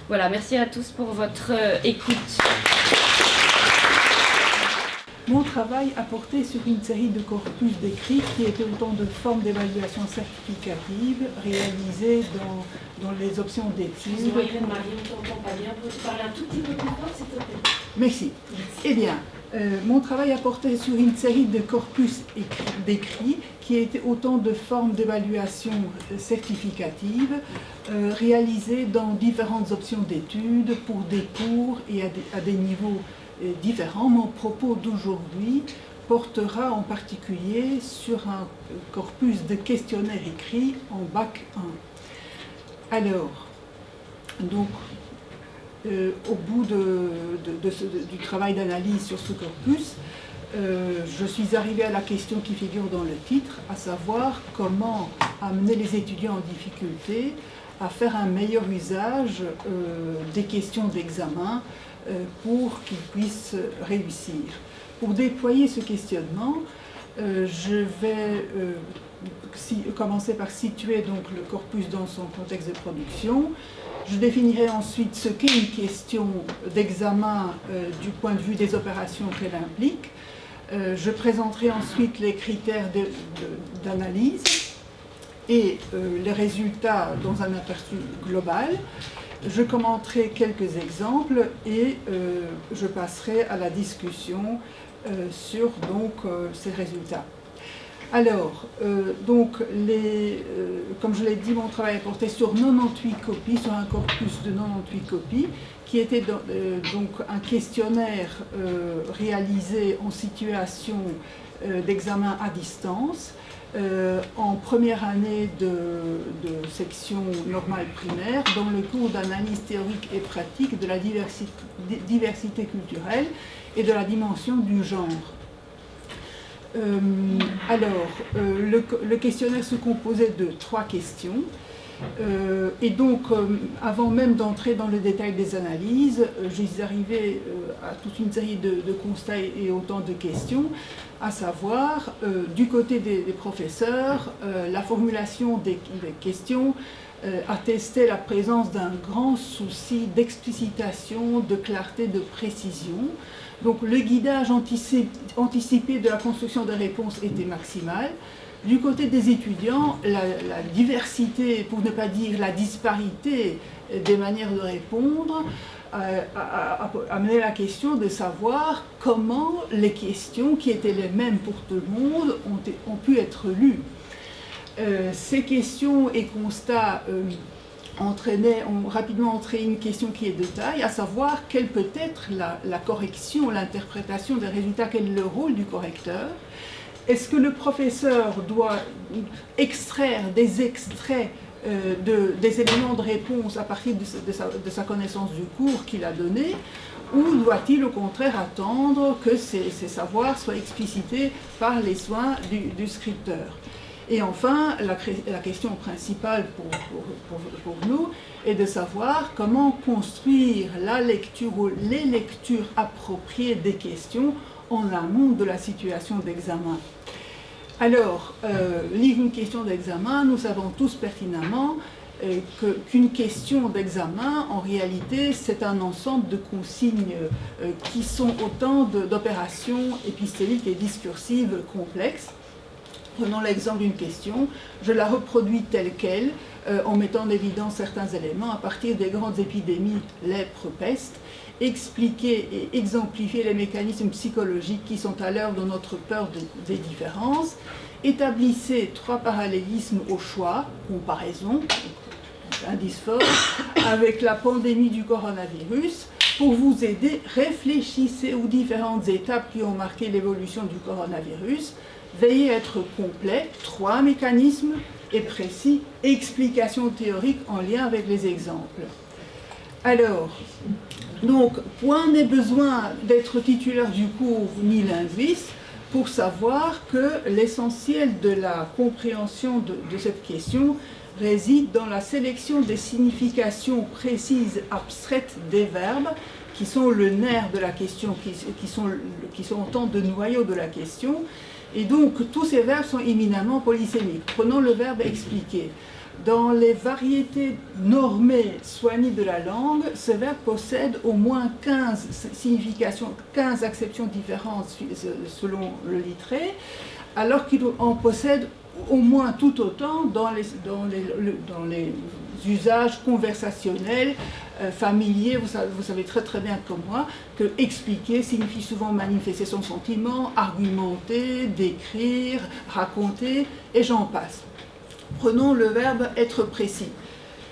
Voilà, merci à tous pour votre écoute. Mon travail a porté sur une série de corpus d'écrits qui étaient autant de formes d'évaluation certificative réalisées dans les options d'études. Excusez-moi, Irène Marie, on ne t'entend pas bien. Peux-tu parler un tout petit peu plus fort, s'il te plaît ? Merci. Eh bien, mon travail a porté sur une série de corpus d'écrits qui étaient autant de formes d'évaluation certificative réalisées dans différentes options d'études pour des cours et à des niveaux différents. Mon propos d'aujourd'hui portera en particulier sur un corpus de questionnaires écrits en bac 1. Alors, donc, au bout du travail d'analyse sur ce corpus, je suis arrivée à la question qui figure dans le titre, à savoir comment amener les étudiants en difficulté à faire un meilleur usage des questions d'examen pour qu'ils puissent réussir. Pour déployer ce questionnement, je vais commencer par situer donc le corpus dans son contexte de production. Je définirai ensuite ce qu'est une question d'examen du point de vue des opérations qu'elle implique. Je présenterai ensuite les critères d'analyse et les résultats dans un aperçu global. Je commenterai quelques exemples et je passerai à la discussion sur ces résultats. Alors, comme je l'ai dit, mon travail est porté sur 98 copies, sur un corpus de 98 copies, qui était donc un questionnaire réalisé en situation d'examen à distance, en première année de section normale primaire, dans le cours d'analyse théorique et pratique de la diversité culturelle et de la dimension du genre. Le questionnaire se composait de 3 questions. Et donc, avant même d'entrer dans le détail des analyses, je suis arrivée à toute une série de constats et autant de questions, à savoir, du côté des professeurs, la formulation des questions attestait la présence d'un grand souci d'explicitation, de clarté, de précision. Donc le guidage anticipé de la construction des réponses était maximal. Du côté des étudiants, la diversité, pour ne pas dire la disparité des manières de répondre, a amené la question de savoir comment les questions qui étaient les mêmes pour tout le monde ont pu être lues. Ces questions et constats ont rapidement entraîné une question qui est de taille, à savoir quelle peut être la correction, l'interprétation des résultats, quel est le rôle du correcteur. Est-ce que le professeur doit extraire des extraits des éléments de réponse à partir de sa connaissance du cours qu'il a donné, ou doit-il au contraire attendre que ces savoirs soient explicités par les soins du scripteur? Et enfin, la question principale pour nous est de savoir comment construire la lecture ou les lectures appropriées des questions en amont de la situation d'examen. Alors, lire une question d'examen, nous savons tous pertinemment qu'une question d'examen, en réalité, c'est un ensemble de consignes qui sont autant d'opérations épistéliques et discursives complexes. Prenons l'exemple d'une question, je la reproduis telle qu'elle, en mettant en évidence certains éléments à partir des grandes épidémies, lèpre, peste, expliquer et exemplifier les mécanismes psychologiques qui sont à l'œuvre de notre peur des différences, établissez 3 parallélismes au choix, comparaison, indice fort, avec la pandémie du coronavirus. Pour vous aider, réfléchissez aux différentes étapes qui ont marqué l'évolution du coronavirus. Veillez à être complet, 3 mécanismes et précis, explications théoriques en lien avec les exemples. Alors, donc, point n'est besoin d'être titulaire du cours ni linguiste pour savoir que l'essentiel de la compréhension de cette question réside dans la sélection des significations précises, abstraites des verbes, qui sont le nerf de la question, qui sont autant de noyaux de la question. Et donc, tous ces verbes sont éminemment polysémiques. Prenons le verbe expliquer. Dans les variétés normées soignées de la langue, ce verbe possède au moins 15 significations, 15 acceptions différentes selon le littré, alors qu'il en possède au moins tout autant dans les usages conversationnels, familiers. Vous savez très très bien comme moi que expliquer signifie souvent manifester son sentiment, argumenter, décrire, raconter, et j'en passe. Prenons le verbe être précis.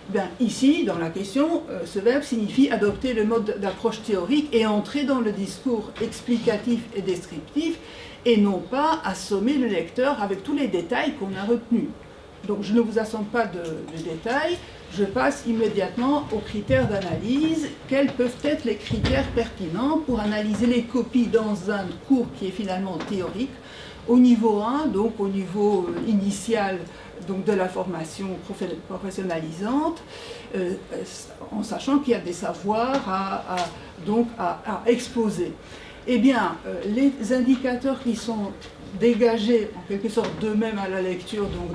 Bien, ici, dans la question, ce verbe signifie adopter le mode d'approche théorique et entrer dans le discours explicatif et descriptif, et non pas assommer le lecteur avec tous les détails qu'on a retenus. Donc je ne vous assomme pas de détails, je passe immédiatement aux critères d'analyse. Quels peuvent être les critères pertinents pour analyser les copies dans un cours qui est finalement théorique, au niveau 1, donc au niveau initial donc de la formation professionnalisante, en sachant qu'il y a des savoirs à exposer. Eh bien, les indicateurs qui sont dégagés en quelque sorte d'eux-mêmes à la lecture donc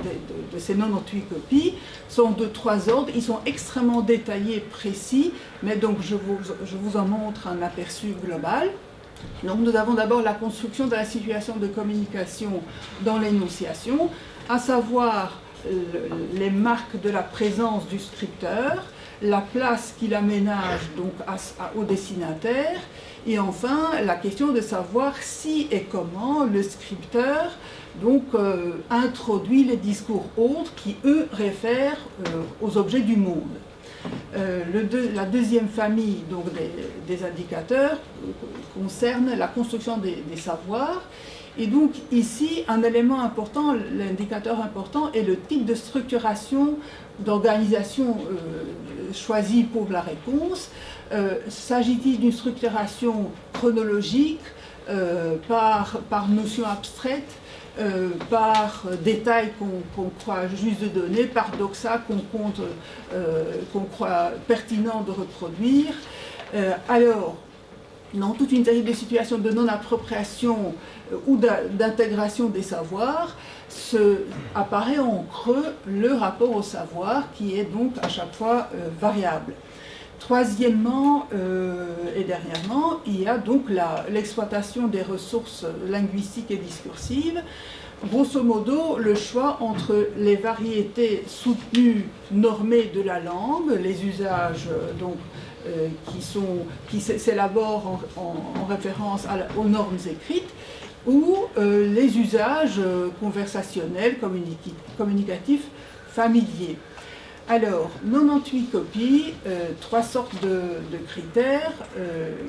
de ces 98 copies sont de 3 ordres. Ils sont extrêmement détaillés, précis, mais donc je vous en montre un aperçu global. Donc nous avons d'abord la construction de la situation de communication dans l'énonciation, à savoir les marques de la présence du scripteur, la place qu'il aménage donc au destinataire, et enfin la question de savoir si et comment le scripteur donc introduit les discours autres qui eux réfèrent aux objets du monde. La deuxième famille donc, des indicateurs concerne la construction des savoirs. Et donc ici, un élément important, l'indicateur important, est le type de structuration, d'organisation choisie pour la réponse. S'agit-il d'une structuration chronologique, par notion abstraite, par détails qu'on croit juste de donner, par doxa qu'on croit pertinent de reproduire. Alors, dans toute une série de situations de non-appropriation ou d'intégration des savoirs, apparaît en creux le rapport au savoir qui est donc à chaque fois variable. Troisièmement et dernièrement, il y a donc l'exploitation des ressources linguistiques et discursives. grosso modo, le choix entre les variétés soutenues, normées de la langue, les usages qui s'élaborent en référence aux normes écrites, ou les usages conversationnels, communicatifs, familiers. Alors, 98 copies, 3 sortes de critères.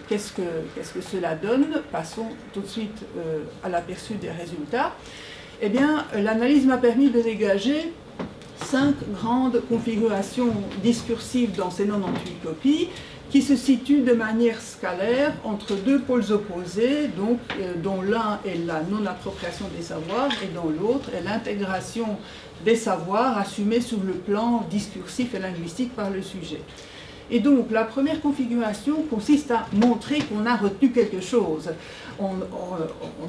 Qu'est-ce que cela donne? Passons tout de suite à l'aperçu des résultats. Eh bien, l'analyse m'a permis de dégager 5 grandes configurations discursives dans ces 98 copies qui se situent de manière scalaire entre 2 pôles opposés, donc, dont l'un est la non-appropriation des savoirs et dont l'autre est l'intégration des savoirs assumés sur le plan discursif et linguistique par le sujet. Et donc, la première configuration consiste à montrer qu'on a retenu quelque chose, en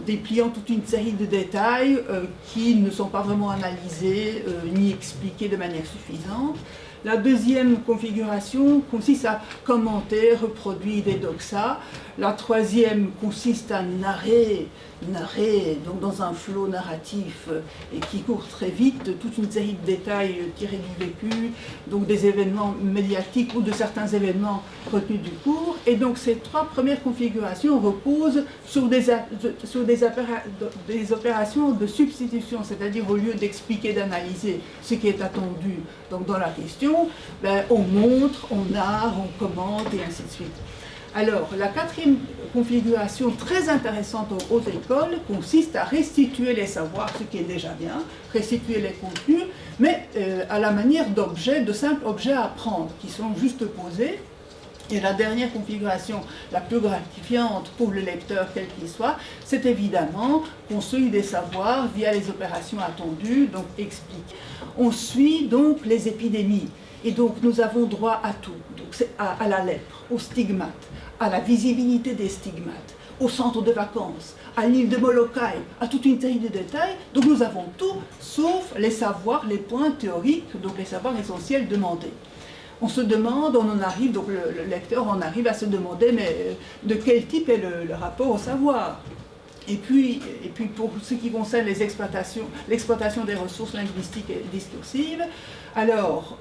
dépliant toute une série de détails qui ne sont pas vraiment analysés ni expliqués de manière suffisante. La deuxième configuration consiste à commenter, reproduire des doxas. La troisième consiste à narrer donc dans un flot narratif et qui court très vite, toute une série de détails tirés du vécu, donc des événements médiatiques ou de certains événements retenus du cours. Et donc ces 3 premières configurations reposent sur des opérations de substitution, c'est-à-dire au lieu d'expliquer, d'analyser ce qui est attendu donc dans la question, on montre, on narre, on commente et ainsi de suite. Alors, la 4e configuration très intéressante aux hautes écoles consiste à restituer les savoirs, ce qui est déjà bien, restituer les contenus, mais à la manière d'objets, de simples objets à apprendre, qui sont juste posés. Et la dernière configuration, la plus gratifiante pour le lecteur, quel qu'il soit, c'est évidemment construire des savoirs via les opérations attendues, donc expliquer. On suit donc les épidémies, et donc nous avons droit à tout, donc à la lèpre, aux stigmates, à la visibilité des stigmates, au centre de vacances, à l'île de Molokai, à toute une série de détails. Donc nous avons tout, sauf les savoirs, les points théoriques, donc les savoirs essentiels demandés. On se demande, on en arrive, donc le lecteur en arrive à se demander, mais de quel type est le rapport au savoir? Et puis pour ce qui concerne l'exploitation des ressources linguistiques et discursives, alors,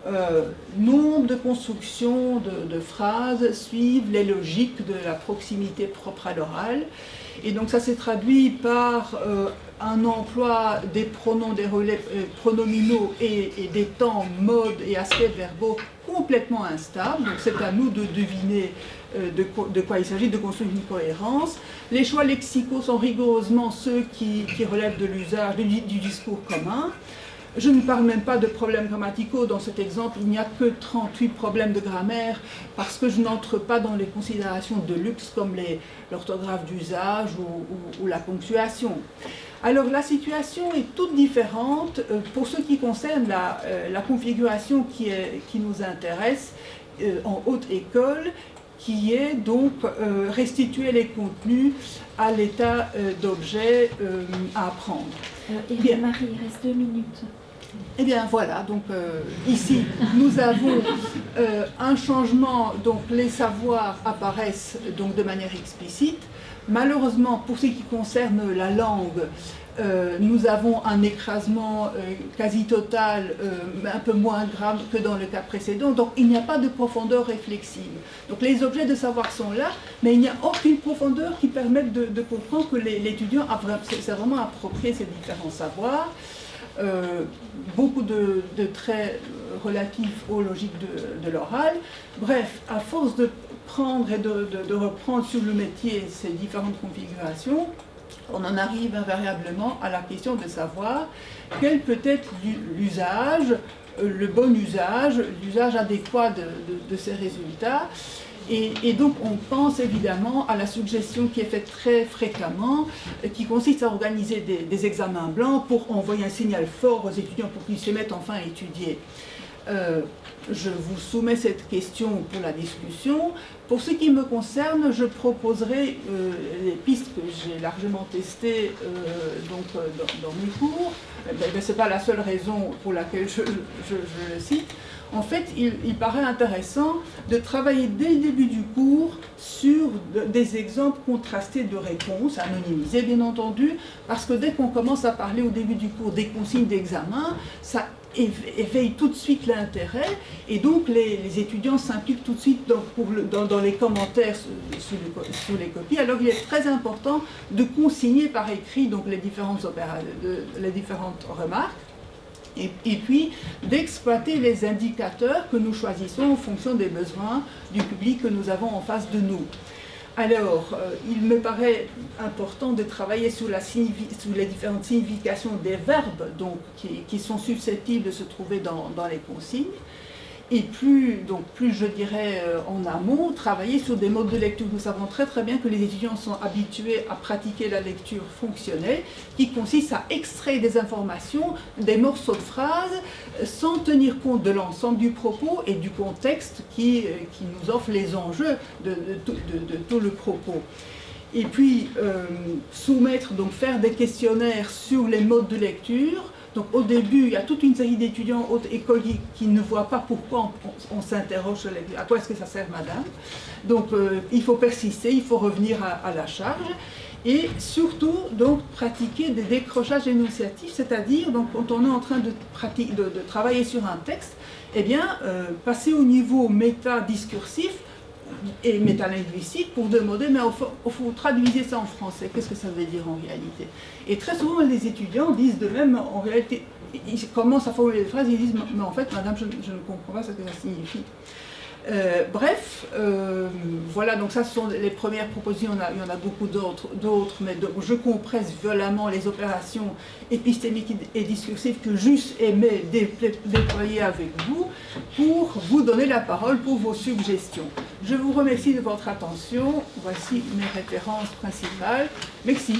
nombre de constructions de phrases suivent les logiques de la proximité propre à l'oral. Et donc ça s'est traduit par un emploi des pronoms, des relais pronominaux et des temps, modes et aspects verbaux complètement instables. Donc c'est à nous de deviner de quoi il s'agit, de construire une cohérence. Les choix lexicaux sont rigoureusement ceux qui relèvent de l'usage du discours commun. Je ne parle même pas de problèmes grammaticaux. Dans cet exemple, il n'y a que 38 problèmes de grammaire parce que je n'entre pas dans les considérations de luxe comme l'orthographe d'usage ou la ponctuation. Alors la situation est toute différente pour ce qui concerne la configuration qui nous intéresse en haute école, qui est donc restituer les contenus à l'état d'objet à apprendre. Marie, il reste 2 minutes. Eh bien voilà, donc ici nous avons un changement, donc les savoirs apparaissent donc de manière explicite. Malheureusement, pour ce qui concerne la langue, nous avons un écrasement quasi total, un peu moins grave que dans le cas précédent, donc il n'y a pas de profondeur réflexive. Donc les objets de savoir sont là, mais il n'y a aucune profondeur qui permette de comprendre que l'étudiant s'est vraiment approprié ces différents savoirs. Beaucoup de traits relatifs aux logiques de l'oral. Bref, à force de prendre et de reprendre sur le métier ces différentes configurations, on en arrive invariablement à la question de savoir quel peut être l'usage, le bon usage, l'usage adéquat de ces résultats. Et donc on pense évidemment à la suggestion qui est faite très fréquemment, qui consiste à organiser des examens blancs pour envoyer un signal fort aux étudiants pour qu'ils se mettent enfin à étudier. Je vous soumets cette question pour la discussion. Pour ce qui me concerne, je proposerai les pistes que j'ai largement testées dans mes cours. Ce n'est pas la seule raison pour laquelle je le cite. En fait, il paraît intéressant de travailler dès le début du cours sur des exemples contrastés de réponses, anonymisées bien entendu, parce que dès qu'on commence à parler au début du cours des consignes d'examen, ça éveille tout de suite l'intérêt, et donc les étudiants s'impliquent tout de suite dans les commentaires sur les copies. Alors il est très important de consigner par écrit donc, les différentes remarques, et puis d'exploiter les indicateurs que nous choisissons en fonction des besoins du public que nous avons en face de nous. Alors, il me paraît important de travailler sur les différentes significations des verbes donc, qui sont susceptibles de se trouver dans les consignes. Et plus je dirais en amont, travailler sur des modes de lecture. Nous savons très très bien que les étudiants sont habitués à pratiquer la lecture fonctionnelle, qui consiste à extraire des informations, des morceaux de phrases, sans tenir compte de l'ensemble du propos et du contexte qui nous offre les enjeux de tout le propos. Et puis soumettre, donc faire des questionnaires sur les modes de lecture. Donc au début, il y a toute une série d'étudiants haute école qui ne voient pas pourquoi on s'interroge sur à quoi est-ce que ça sert, madame. Donc il faut persister, il faut revenir à la charge. Et surtout, donc, pratiquer des décrochages énonciatifs, c'est-à-dire, donc, quand on est en train de travailler sur un texte, eh bien, passer au niveau méta-discursif et métalinguistique pour demander, mais au fond, traduisez ça en français, qu'est-ce que ça veut dire en réalité? Et très souvent, les étudiants disent de même, en réalité, ils commencent à formuler des phrases, ils disent, mais en fait, madame, je ne comprends pas ce que ça signifie. Voilà, donc ça ce sont les premières propositions, il y en a beaucoup d'autres, mais je compresse violemment les opérations épistémiques et discursives que j'eusse aimé déployer avec vous pour vous donner la parole pour vos suggestions. Je vous remercie de votre attention, voici mes références principales. Merci.